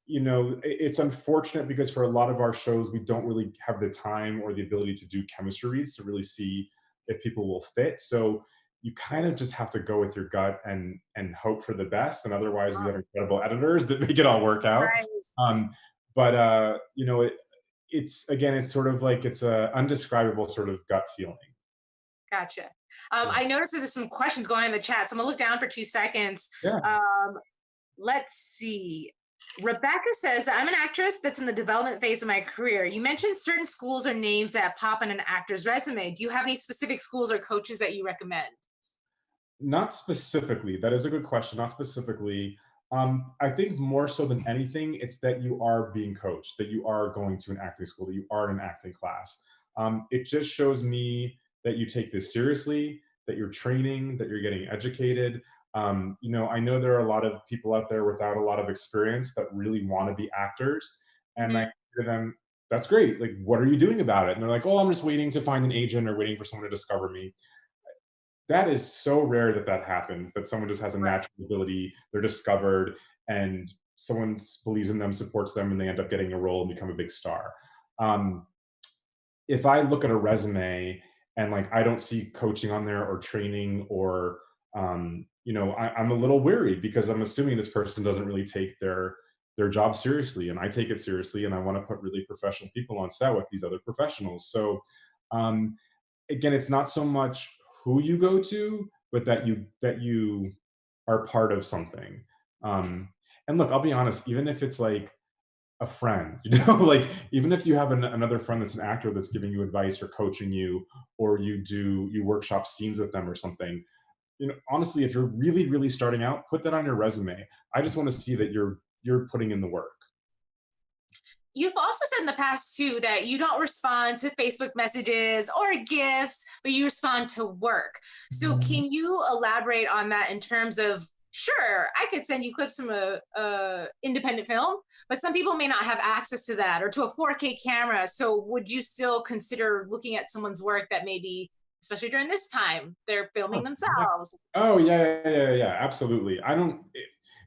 C: it's unfortunate because for a lot of our shows, we don't really have the time or the ability to do chemistry reads to really see if people will fit. So you kind of just have to go with your gut and hope for the best. And otherwise, we have incredible editors that make it all work out.
B: Right.
C: Um, but it's again, it's sort of like it's a undescribable sort of gut feeling.
B: Gotcha.
C: Yeah.
B: I noticed that there's some questions going on in the chat, so I'm gonna look down for 2 seconds.
C: Yeah.
B: Let's see. Rebecca says, I'm an actress that's in the development phase of my career. You mentioned certain schools or names that pop on an actor's resume. Do you have any specific schools or coaches that you recommend?
C: Not specifically. That is a good question. Not specifically. I think more so than anything, it's that you are being coached, that you are going to an acting school, that you are in an acting class. It just shows me that you take this seriously, that you're training, that you're getting educated. I know there are a lot of people out there without a lot of experience that really want to be actors. And I
B: Mhm.
C: say to them, that's great. Like, what are you doing about it? And they're like, oh, I'm just waiting to find an agent or waiting for someone to discover me. That is so rare that that happens, that someone just has a
B: Right.
C: natural ability, they're discovered, and someone believes in them, supports them, and they end up getting a role and become a big star. if I look at a resume and like I don't see coaching on there or training or I'm a little weary because I'm assuming this person doesn't really take their job seriously, and I take it seriously, and I want to put really professional people on set with these other professionals. So um, again, it's not so much who you go to, but that you are part of something. Um, and look, I'll be honest, even if it's like a friend, like even if you have another friend that's an actor that's giving you advice or coaching you, or you workshop scenes with them or something, honestly, if you're really, really starting out, put that on your resume. I just want to see that you're putting in the work.
B: You've also said in the past too that you don't respond to Facebook messages or gifts, but you respond to work. So can you elaborate on that in terms of, sure, I could send you clips from a independent film, but some people may not have access to that or to a 4K camera. So would you still consider looking at someone's work that maybe, especially during this time, they're filming themselves?
C: Oh yeah, absolutely. I don't,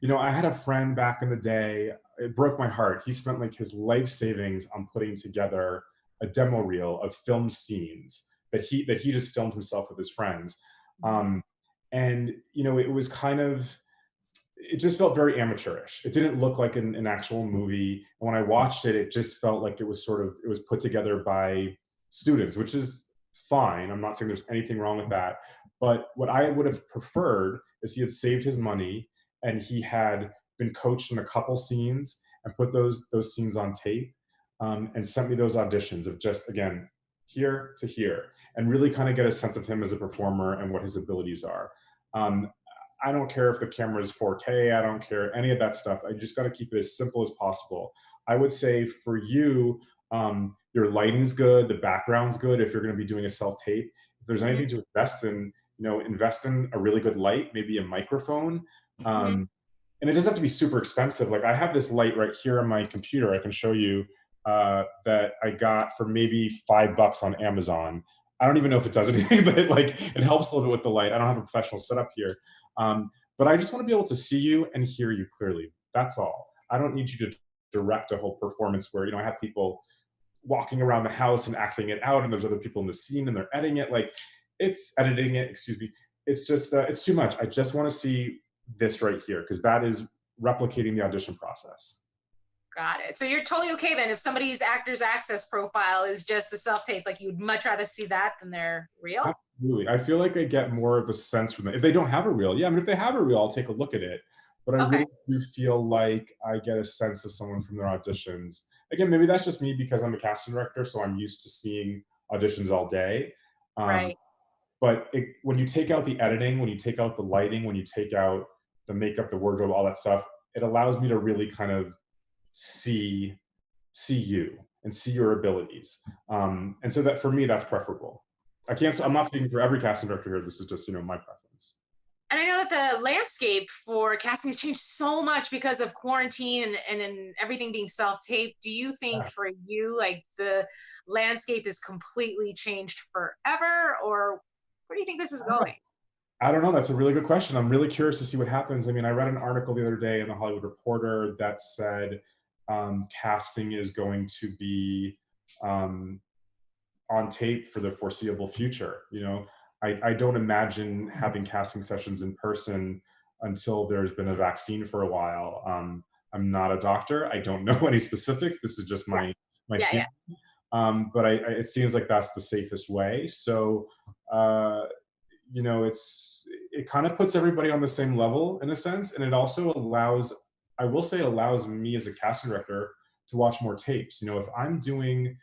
C: I had a friend back in the day. It broke my heart. He spent like his life savings on putting together a demo reel of film scenes that he just filmed himself with his friends. Um, and it was kind of, it just felt very amateurish. It didn't look like an actual movie. And when I watched it, it just felt like it was put together by students, which is fine. I'm not saying there's anything wrong with that. But what I would have preferred is he had saved his money and he had been coached in a couple scenes and put those scenes on tape, and sent me those auditions of just, again, here to here, and really kind of get a sense of him as a performer and what his abilities are. Um, I don't care if the camera is 4K. I don't care any of that stuff. I just got to keep it as simple as possible. I would say for you, your lighting's good, the background's good. If you're going to be doing a self tape, if there's anything to invest in, invest in a really good light, maybe a microphone. And it doesn't have to be super expensive. Like I have this light right here on my computer. I can show you that I got for maybe $5 on Amazon. I don't even know if it does anything, but it helps a little bit with the light. I don't have a professional setup here, but I just want to be able to see you and hear you clearly. That's all. I don't need you to direct a whole performance where I have people walking around the house and acting it out, and there's other people in the scene and they're editing it. Like it's editing it. Excuse me. It's just it's too much. I just want to see this right here because that is replicating the audition process.
B: Got it. So you're totally okay then if somebody's actor's access profile is just a self-tape, like you'd much rather see that than their real?
C: Absolutely. I feel like I get more of a sense from them. If they don't have a reel, yeah, I mean, if they have a reel, I'll take a look at it. But I really do feel like I get a sense of someone from their auditions. Again, maybe that's just me because I'm a casting director, so I'm used to seeing auditions all day.
B: Right.
C: But when you take out the editing, when you take out the lighting, when you take out the makeup, the wardrobe, all that stuff, it allows me to really kind of see you and see your abilities. And so that for me, that's preferable. I'm not speaking for every casting director here. This is just, my preference.
B: And I know that the landscape for casting has changed so much because of quarantine and everything being self-taped. Do you think for you, like the landscape is completely changed forever, or where do you think this is going?
C: I don't know. That's a really good question. I'm really curious to see what happens. I mean, I read an article the other day in the Hollywood Reporter that said casting is going to be on tape for the foreseeable future. I don't imagine having casting sessions in person until there's been a vaccine for a while. I'm not a doctor. I don't know any specifics. This is just my feeling. But it seems like that's the safest way. So, it kind of puts everybody on the same level in a sense. And it also allows, I will say, it allows me as a casting director to watch more tapes. If I'm doing,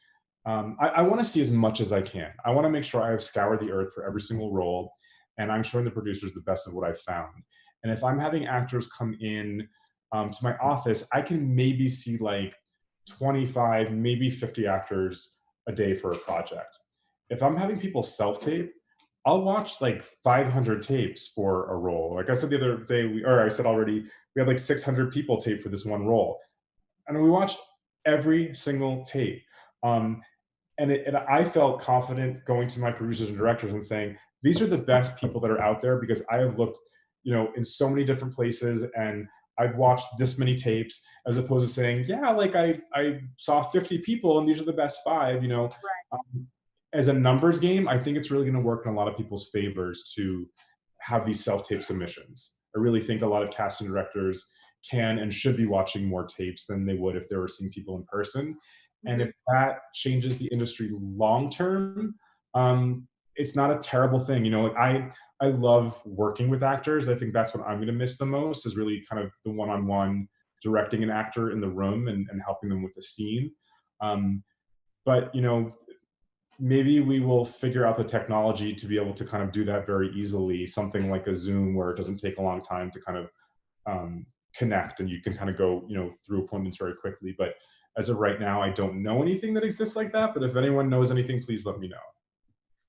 C: I want to see as much as I can. I want to make sure I have scoured the earth for every single role, and I'm showing the producers the best of what I've found. And if I'm having actors come in to my office, I can maybe see like 25, maybe 50 actors a day for a project. If I'm having people self-tape, I'll watch like 500 tapes for a role. Like I said the other day, I said already, we had like 600 people tape for this one role. And we watched every single tape. And I felt confident going to my producers and directors and saying, these are the best people that are out there because I have looked, in so many different places, and I've watched this many tapes, as opposed to saying, yeah, like I saw 50 people and these are the best 5, you know. Um, as a numbers game, I think it's really going to work in a lot of people's favors to have these self-tape submissions. I really think a lot of casting directors can and should be watching more tapes than they would if they were seeing people in person. And if that changes the industry long term, it's not a terrible thing. You know, like I love working with actors. I think that's what I'm going to miss the most, is really kind of the one-on-one directing an actor in the room and helping them with the scene. But you know, maybe we will figure out the technology to be able to kind of do that very easily. Something like a Zoom where it doesn't take a long time to kind of connect, and you can kind of go, you know, through appointments very quickly. But as of right now, I don't know anything that exists like that. But if anyone knows anything, please let me know.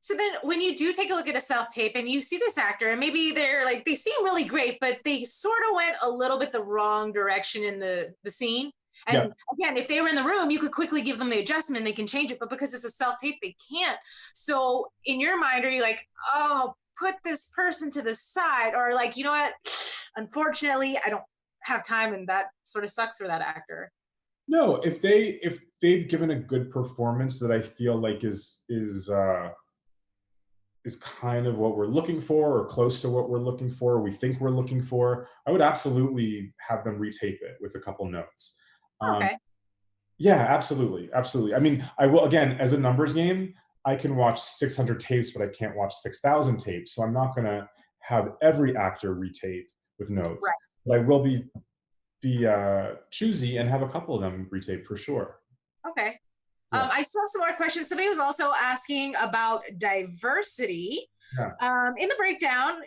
B: So then when you do take a look at a self-tape and you see this actor and maybe they're like, they seem really great, but they sort of went a little bit the wrong direction in the scene. And again, if they were in the room, you could quickly give them the adjustment, they can change it, but because it's a self-tape, they can't. So in your mind, are you like, oh, put this person to the side? Or like, you know what, unfortunately, I don't have time, and that sort of sucks for that actor?
C: No, if they've given a good performance that I feel like is kind of what we're looking for, or close to what we're looking for, or we think we're looking for, I would absolutely have them retape it with a couple notes.
B: Okay.
C: Yeah, absolutely, absolutely. I mean, I will, again, as a numbers game, I can watch 600 tapes, but I can't watch 6,000 tapes. So I'm not going to have every actor retape with notes,
B: Right.
C: but I will be choosy and have a couple of them retape for sure.
B: Okay.
C: Yeah.
B: I saw some more questions. Somebody was also asking about diversity.
C: Yeah.
B: In the breakdown,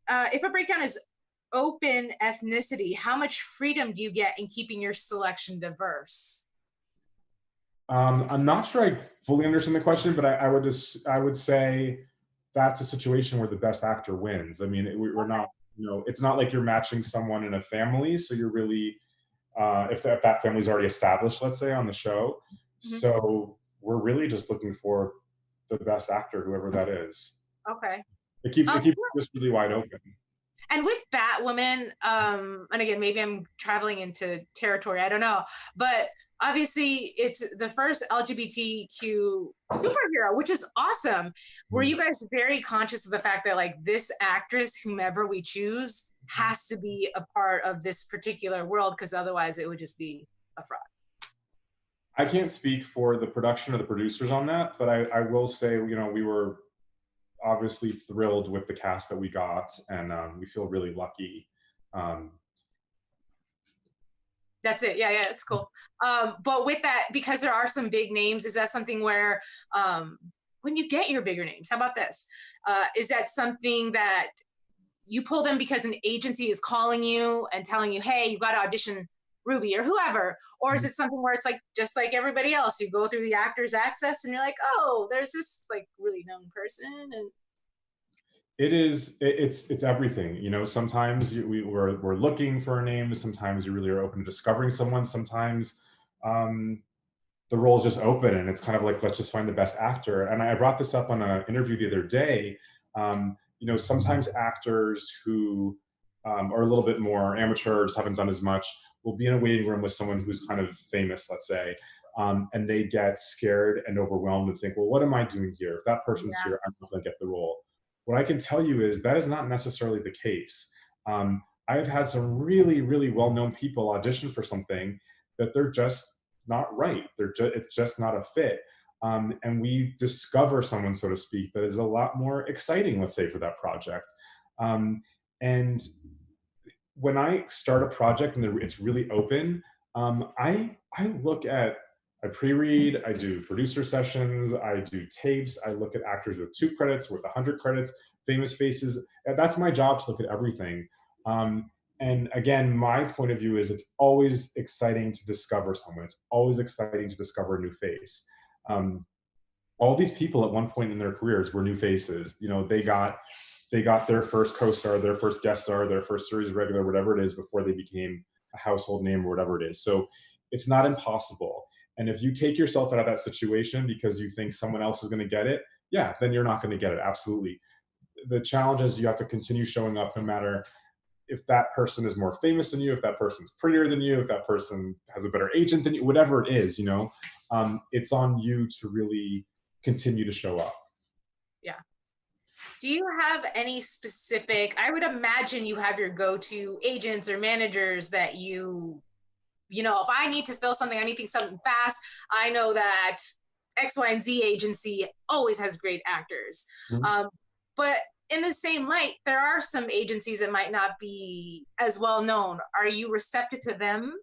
B: if a breakdown is open ethnicity, how much freedom do you get in keeping your selection diverse?
C: I'm not sure I fully understand the question, but I would say that's a situation where the best actor wins. I mean, we're not, you know, it's not like you're matching someone in a family, so you're really, if that family's already established, let's say, on the show. So we're really just looking for the best actor, whoever that is.
B: Okay.
C: It keeps this really wide open.
B: And with Batwoman, and again, maybe I'm traveling into territory, I don't know, but obviously it's the first LGBTQ superhero, which is awesome. Were you guys very conscious of the fact that like this actress, whomever we choose, has to be a part of this particular world, because otherwise it would just be a fraud?
C: I can't speak for the production or the producers on that, but I will say, you know, we were obviously thrilled with the cast that we got, and we feel really lucky.
B: That's it. Yeah, it's cool. But with that, because there are some big names, is that something where when you get your bigger names, how about this? Is that something that you pull them because an agency is calling you and telling you, hey, you got to audition Ruby or whoever? Or is it something where it's like, just like everybody else, you go through the Actors Access and you're like, oh, there's this like really known person? And
C: it's everything, you know. Sometimes we're looking for a name, sometimes you really are open to discovering someone, sometimes the role's just open and it's kind of like, let's just find the best actor. And I brought this up on an interview the other day. You know, sometimes actors who are a little bit more amateur, just haven't done as much, will be in a waiting room with someone who's kind of famous, let's say, and they get scared and overwhelmed and think, well, what am I doing here? If that person's here, I'm not going to get the role. What I can tell you is that is not necessarily the case. I've had some really, really well-known people audition for something that they're just not right. It's just not a fit. And we discover someone, so to speak, that is a lot more exciting, let's say, for that project. And when I start a project and it's really open, I pre-read, I do producer sessions, I do tapes, I look at actors with 2 credits, with 100 credits, famous faces. That's my job, to look at everything. And again, my point of view is it's always exciting to discover someone. It's always exciting to discover a new face. All these people at one point in their careers were new faces. You know, they got their first co-star, their first guest star, their first series regular, whatever it is, before they became a household name or whatever it is. So it's not impossible. And if you take yourself out of that situation because you think someone else is going to get it, yeah, then you're not going to get it. Absolutely. The challenge is you have to continue showing up no matter if that person is more famous than you, if that person's prettier than you, if that person has a better agent than you, whatever it is, it's on you to really continue to show up.
B: Yeah. Do you have any specific, I would imagine you have your go-to agents or managers that if I need to fill something, I need to think something fast, I know that X, Y, and Z agency always has great actors.
C: Mhm.
B: But in the same light, there are some agencies that might not be as well known. Are you receptive to them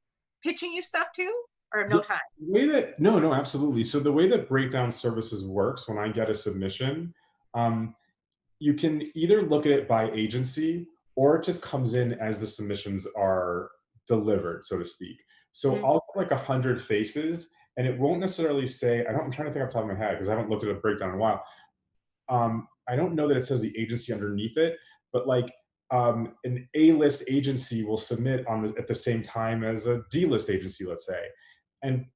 B: pitching you stuff too, or no
C: Yeah,
B: time?
C: no, absolutely. So the way that breakdown services works, when I get a submission, um, you can either look at it by agency, or it just comes in as the submissions are delivered, so to speak. So
B: Mhm.
C: I'll get like 100 faces, and it won't necessarily say, I'm trying to think off the top of my head because I haven't looked at a breakdown in a while. I don't know that it says the agency underneath it, but like an A-list agency will submit at the same time as a D-list agency, let's say. And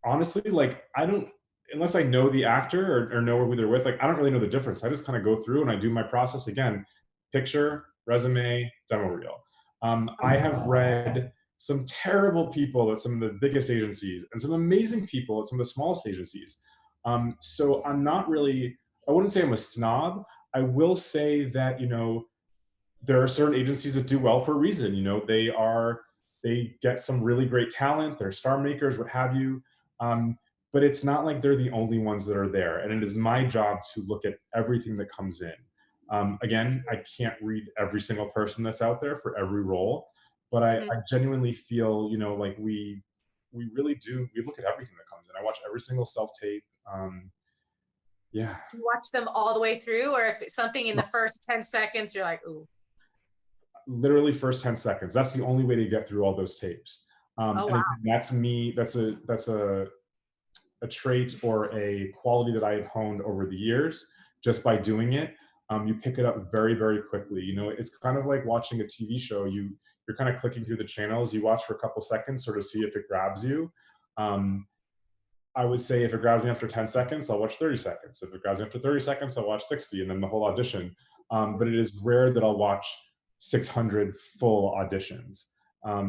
C: honestly, like I don't, unless I know the actor or know who they're with, like I don't really know the difference. I just kind of go through and I do my process again: picture, resume, demo reel. I have read some terrible people at some of the biggest agencies and some amazing people at some of the smallest agencies. So I'm not really, I wouldn't say I'm a snob. I will say that, there are certain agencies that do well for a reason. They get some really great talent, they're star makers, what have you. Um, but it's not like they're the only ones that are there. And it is my job to look at everything that comes in. Again, I can't read every single person that's out there for every role, but I genuinely feel, like we really do. We look at everything that comes in. I watch every single self tape. Yeah.
B: Do you watch them all the way through, or if it's something in the first 10 seconds, you're like, ooh,
C: Literally first 10 seconds. That's the only way to get through all those tapes.
B: oh
C: And
B: wow.
C: again, that's me. That's a trait or a quality that I have honed over the years just by doing it. You pick it up very, very quickly. It's kind of like watching a TV show. You're kind of clicking through the channels. You watch for a couple seconds, sort of see if it grabs you. Um, I would say if it grabs me after 10 seconds, I'll watch 30 seconds. If it grabs me after 30 seconds, I'll watch 60 and then the whole audition. But it is rare that I'll watch 600 full auditions. Yeah,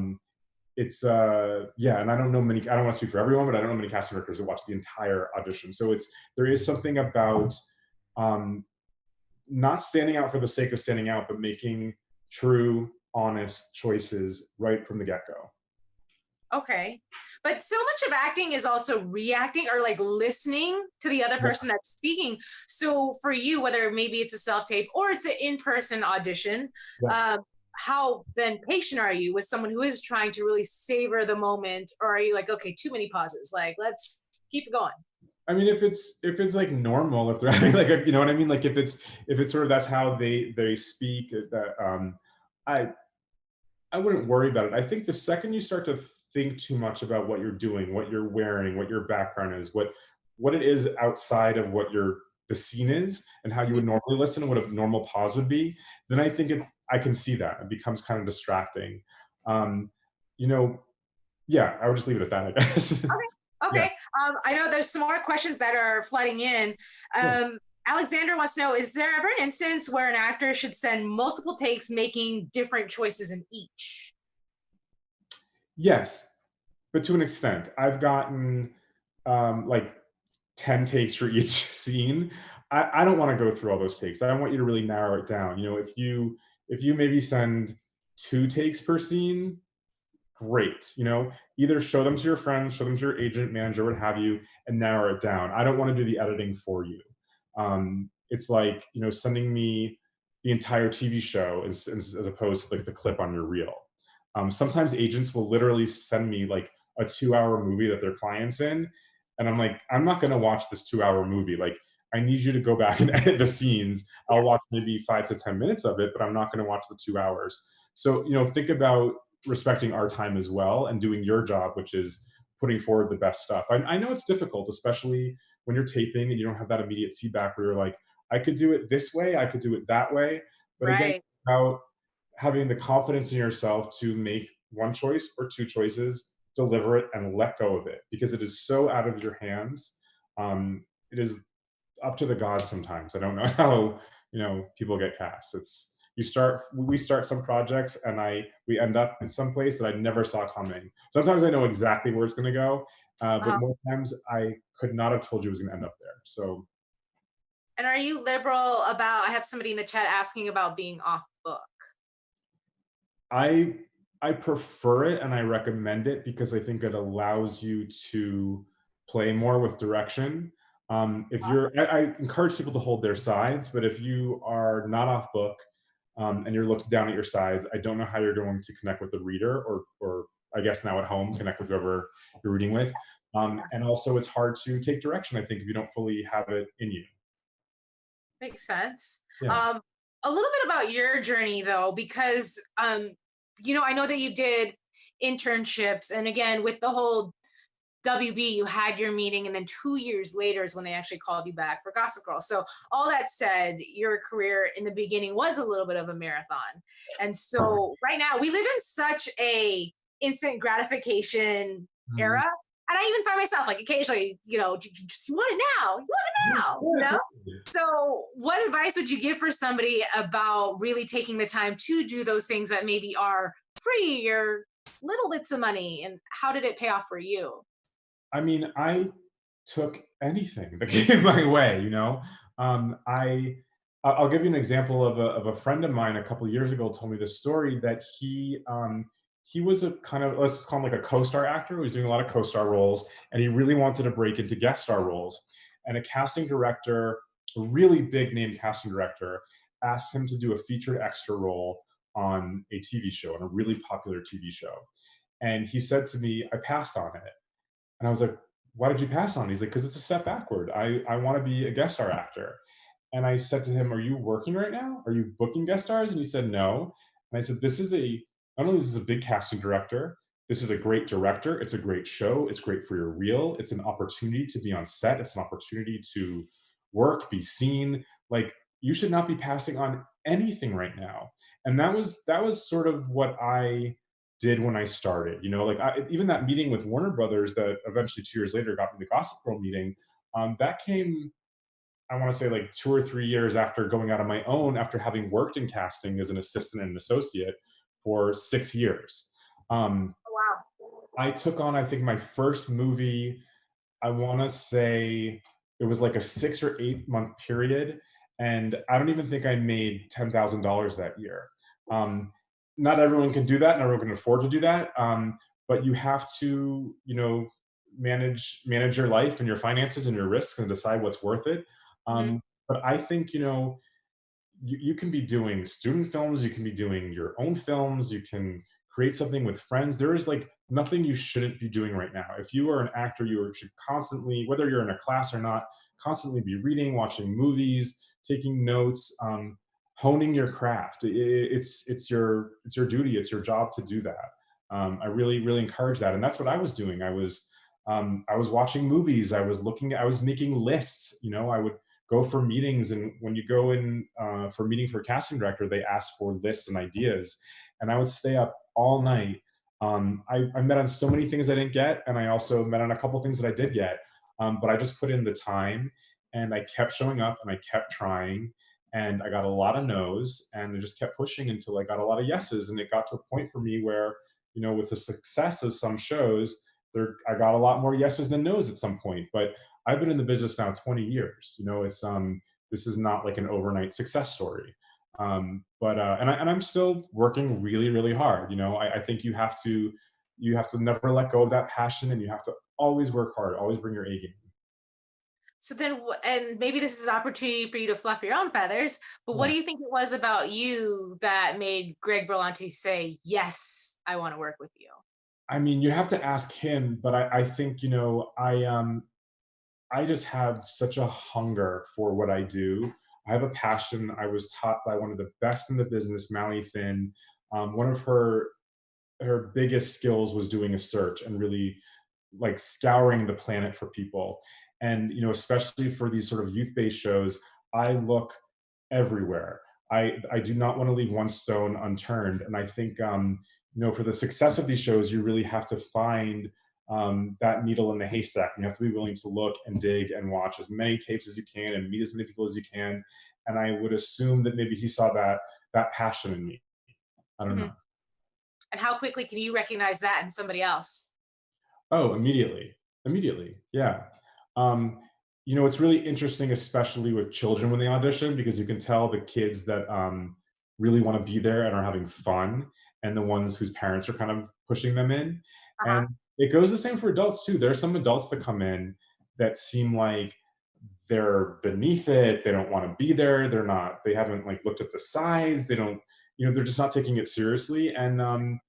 C: and I don't want to speak for everyone, but I don't know many casting directors that watch the entire audition. So there is something about um, not standing out for the sake of standing out, but making true, honest choices right from the get-go.
B: Okay. But so much of acting is also reacting or like listening to the other
C: Yeah.
B: person that's speaking. So for you, whether maybe it's a self tape or it's an in person audition,
C: Yeah.
B: how then patient are you with someone who is trying to really savor the moment? Or are you like, okay, too many pauses? Like, let's keep it going.
C: I mean, if it's like normal, if they're having like you know what I mean, like if it's sort of that's how they speak, that I I wouldn't worry about it. I think the second you start to think too much about what you're doing, what you're wearing, what your background is, what it is outside of what the scene is, and how you would
B: Mhm.
C: normally listen, and what a normal pause would be, then I can see that it becomes kind of distracting. Um, you know, yeah, I would just leave it at that, I guess.
B: Okay.
C: Yeah.
B: Okay. I know there's some more questions that are flooding in.
C: Sure.
B: Alexander wants to know, is there ever an instance where an actor should send multiple takes making different choices in each?
C: Yes, but to an extent. I've gotten like 10 takes for each scene. I don't want to go through all those takes. I want you to really narrow it down. If you maybe send 2 takes per scene, great. Either show them to your friends, show them to your agent, manager, what have you, and narrow it down. I don't want to do the editing for you. It's like, sending me the entire TV show as opposed to like the clip on your reel. Sometimes agents will literally send me like a 2-hour movie that their client's in, and I'm like, I'm not going to watch this 2-hour movie. Like, I need you to go back and edit the scenes. I'll watch maybe 5 to 10 minutes of it, but I'm not going to watch the 2 hours. So, think about respecting our time as well and doing your job, which is putting forward the best stuff. I know it's difficult, especially when you're taping and you don't have that immediate feedback where you're like, I could do it this way, I could do it that way. But again,
B: Right.
C: about having the confidence in yourself to make one choice or 2 choices, deliver it, and let go of it, because it is so out of your hands. It is up to the gods sometimes. I don't know how people get cast. we start some projects and we end up in some place that I never saw coming. Sometimes I know exactly where it's going to go, but
B: Uh-huh.
C: more times I could not have told you it was going to end up there. So
B: And are you liberal about, I have somebody in the chat asking about being off book.
C: I I prefer it and I recommend it because I think it allows you to play more with direction. If you're, I encourage people to hold their sides, but if you are not off book and you're looking down at your sides, I don't know how you're going to connect with the reader, or I guess now at home connect with whoever you're reading with. And also, it's hard to take direction. I think if you don't fully have it in you.
B: Makes sense.
C: Yeah.
B: A little bit about your journey though, because I know that you did internships, and again with the whole WB, you had your meeting, and then 2 years later is when they actually called you back for Gossip Girl. So all that said, your career in the beginning was a little bit of a marathon, and so right now we live in such a instant gratification era. And I even find myself like occasionally, you want it now, you want it now, So what advice would you give for somebody about really taking the time to do those things that maybe are free or little bits of money, and how did it pay off for you?
C: I mean, I took anything that came my way, I'll give you an example of a friend of mine a couple of years ago told me this story that he was a kind of, let's call him like a co-star actor who was doing a lot of co-star roles, and he really wanted to break into guest star roles. And a casting director, a really big name casting director, asked him to do a featured extra role on a TV show, on a really popular TV show. And he said to me, I passed on it. And I was like, why did you pass on it? He's like, because it's a step backward. I want to be a guest star actor. And I said to him, are you working right now? Are you booking guest stars? And he said, no. And I said, not only is this a big casting director, this is a great director. It's a great show. It's great for your reel. It's an opportunity to be on set. It's an opportunity to work, be seen. Like, you should not be passing on anything right now. And that was sort of what I did when I started. Even that meeting with Warner Brothers that eventually 2 years later got me the Gossip Girl meeting, that came, I want to say, like 2 or 3 years after going out on my own, after having worked in casting as an assistant and an associate for 6 years.
B: Wow.
C: I took on, I think, my first movie, I want to say it was like a 6 or 8 month period. And I don't even think I made $10,000 that year. Not everyone can do that. Not everyone can afford to do that. But you have to, manage your life and your finances and your risks and decide what's worth it.
B: Mhm.
C: But I think, you can be doing student films, you can be doing your own films, you can create something with friends. There is like nothing you shouldn't be doing right now. If you are an actor, you should constantly, whether you're in a class or not, constantly be reading, watching movies, taking notes, honing your craft. It's your duty, it's your job to do that. I really, really encourage that, and that's what I was doing. I was watching movies. I was making lists. I would go for meetings, and when you go in for a meeting for a casting director, they ask for lists and ideas, and I would stay up all night. I met on so many things I didn't get, and I also met on a couple things that I did get. But I just put in the time, and I kept showing up, and I kept trying, and I got a lot of no's, and I just kept pushing until I got a lot of yeses, and it got to a point for me where, with the success of some shows, I got a lot more yeses than nos at some point. But I've been in the business now 20 years. It's this is not like an overnight success story. But and I'm still working really, really hard. I think you have to never let go of that passion, and you have to always work hard, always bring your A game.
B: So then, and maybe this is an opportunity for you to fluff your own feathers, but what
C: Yeah.
B: do you think it was about you that made Greg Berlanti say, yes, I want to work with you?
C: I mean, you have to ask him, but I think, I just have such a hunger for what I do. I have a passion. I was taught by one of the best in the business, Mally Finn. One of her biggest skills was doing a search and really like scouring the planet for people. And especially for these sort of youth-based shows, I look everywhere. I do not want to leave one stone unturned. And I think for the success of these shows, you really have to find that needle in the haystack. You have to be willing to look and dig and watch as many tapes as you can and meet as many people as you can. And I would assume that maybe he saw that passion in me. I don't
B: Mhm.
C: know.
B: And how quickly can you recognize that in somebody else?
C: Oh, immediately. Immediately. Yeah. Um, it's really interesting, especially with children when they audition, because you can tell the kids that really want to be there and are having fun, and the ones whose parents are kind of pushing them in.
B: Uh-huh.
C: And it goes the same for adults too. There are some adults that come in that seem like they're beneath it. They don't want to be there. They haven't like looked at the sides. They don't, they're just not taking it seriously. And that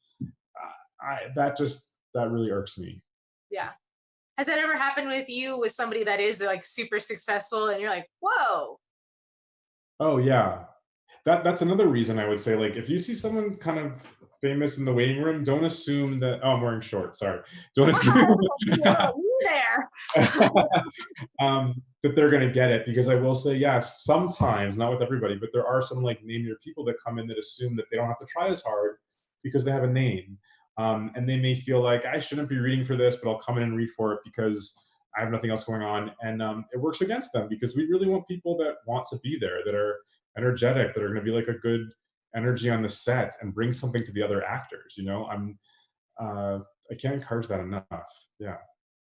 C: really irks me.
B: Yeah. Has that ever happened with you with somebody that is like super successful and you're like, whoa?
C: Oh yeah. That's another reason I would say, like, if you see someone kind of famous in the waiting room, don't assume that, oh, I'm wearing shorts, sorry. Don't assume
B: You there.
C: that they're gonna get it, because I will say, yes, sometimes, not with everybody, but there are some like name your people that come in that assume that they don't have to try as hard because they have a name. And they may feel like I shouldn't be reading for this, but I'll come in and read for it because I have nothing else going on. And it works against them, because we really want people that want to be there, that are energetic, that are going to be like a good energy on the set and bring something to the other actors. Uh, I can't encourage that enough. Yeah.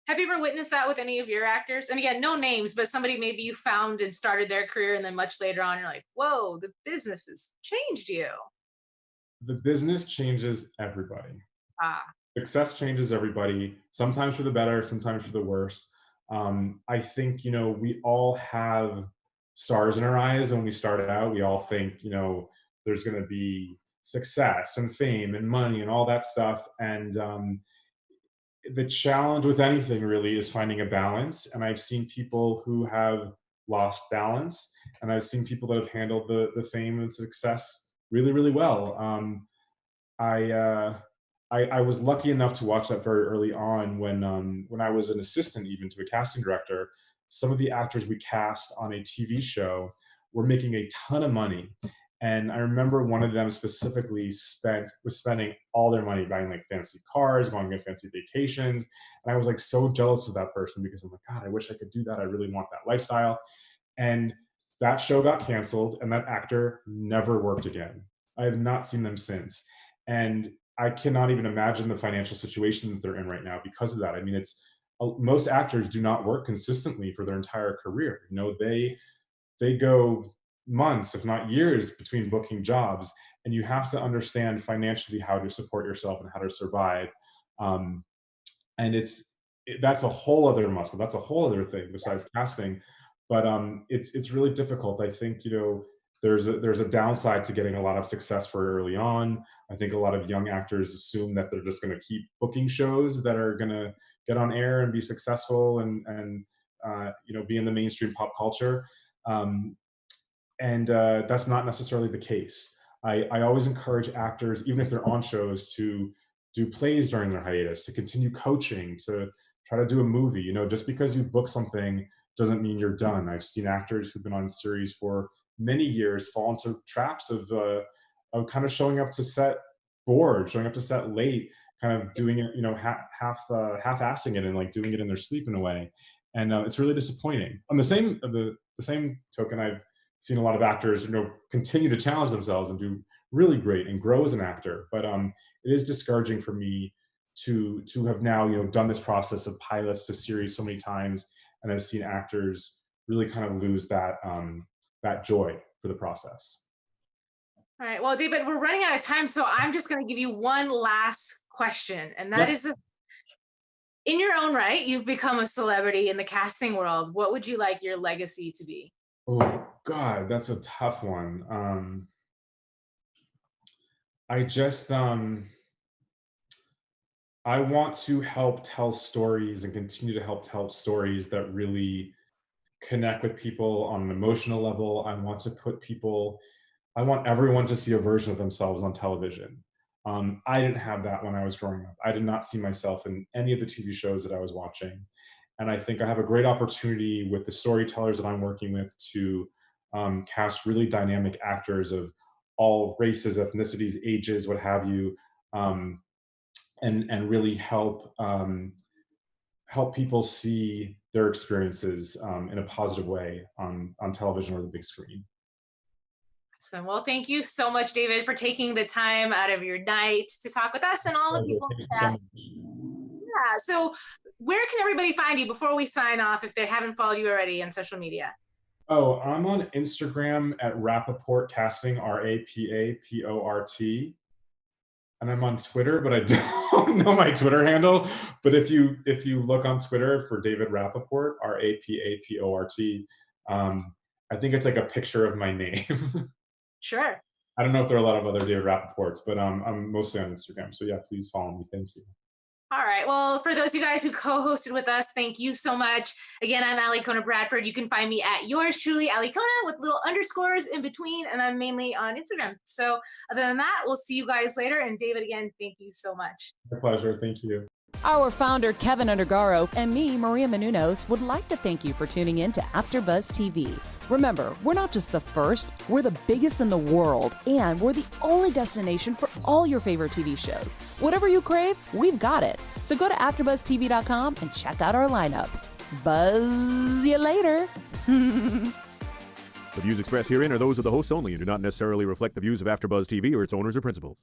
B: Have you ever witnessed that with any of your actors? And again, no names, but somebody maybe you found and started their career, and then much later on, you're like, whoa, the business has changed you.
C: The business changes everybody.
B: Ah,
C: Success changes everybody, sometimes for the better, sometimes for the worse. I think, we all have stars in our eyes when we started out. We all think, there's going to be success and fame and money and all that stuff. And the challenge with anything really is finding a balance. And I've seen people who have lost balance, and I've seen people that have handled the fame and success really, really well. I, uh, I was lucky enough to watch that very early on when I was an assistant even to a casting director. Some of the actors we cast on a TV show were making a ton of money. And I remember one of them specifically was spending all their money buying like fancy cars, going on fancy vacations. And I was like so jealous of that person, because I'm like, God, I wish I could do that. I really want that lifestyle. And that show got canceled, and that actor never worked again. I have not seen them since. And I cannot even imagine the financial situation that they're in right now because of that. I mean, most actors do not work consistently for their entire career. They go months, if not years, between booking jobs, and you have to understand financially how to support yourself and how to survive. Um, and that's a whole other muscle. That's a whole other thing besides casting. But it's really difficult. I think there's a downside to getting a lot of success very early on. I think a lot of young actors assume that they're just going to keep booking shows that are going to get on air and be successful and be in the mainstream pop culture. Um, and that's not necessarily the case. I always encourage actors, even if they're on shows, to do plays during their hiatus, to continue coaching, to try to do a movie. Just because you book something doesn't mean you're done. I've seen actors who've been on series for many years fall into traps of kind of showing up to set bored, showing up to set late, kind of doing it, half-assing it and like doing it in their sleep in a way. And it's really disappointing. On the same token, I've seen a lot of actors, continue to challenge themselves and do really great and grow as an actor. But it is discouraging for me to have now, done this process of pilots to series so many times, and I've seen actors really kind of lose that joy for the process.
B: all right. Well, David, we're running out of time, so I'm just going to give you one last question, and that
C: Yeah.
B: is, in your own right, you've become a celebrity in the casting world. What would you like your legacy to be?
C: Oh God, that's a tough one. I just I want to help tell stories and continue to help tell stories that really connect with people on an emotional level. I want everyone to see a version of themselves on television. I didn't have that when I was growing up. I did not see myself in any of the TV shows that I was watching. And I think I have a great opportunity with the storytellers that I'm working with to cast really dynamic actors of all races, ethnicities, ages, what have you, um, and really help people see their experiences in a positive way on television or the big screen.
B: So, well, thank you so much, David, for taking the time out of your night to talk with us and all the people.
C: Thank you so much.
B: Yeah. So, where can everybody find you before we sign off if they haven't followed you already on social media?
C: Oh, I'm on Instagram at Rapaport Casting, Rapaport. And I'm on Twitter, but I don't know my Twitter handle. But if you look on Twitter for David Rapaport, Rapaport, I think it's like a picture of my name.
B: Sure.
C: I don't know if there are a lot of other David Rapaports, but I'm mostly on Instagram. So yeah, please follow me. Thank you.
B: All right. Well, for those of you guys who co-hosted with us, thank you so much. Again, I'm Ali Kona Bradford. You can find me at yours truly, Ali Kona, with little underscores in between, and I'm mainly on Instagram. So other than that, we'll see you guys later. And David, again, thank you so much.
C: My pleasure. Thank you.
A: Our founder, Keven Undergaro, and me, Maria Menounos, would like to thank you for tuning in to AfterBuzz TV. Remember, we're not just the first, we're the biggest in the world, and we're the only destination for all your favorite TV shows. Whatever you crave, we've got it. So go to AfterBuzzTV.com and check out our lineup. Buzz you later.
D: The views expressed herein are those of the hosts only and do not necessarily reflect the views of AfterBuzz TV or its owners or principals.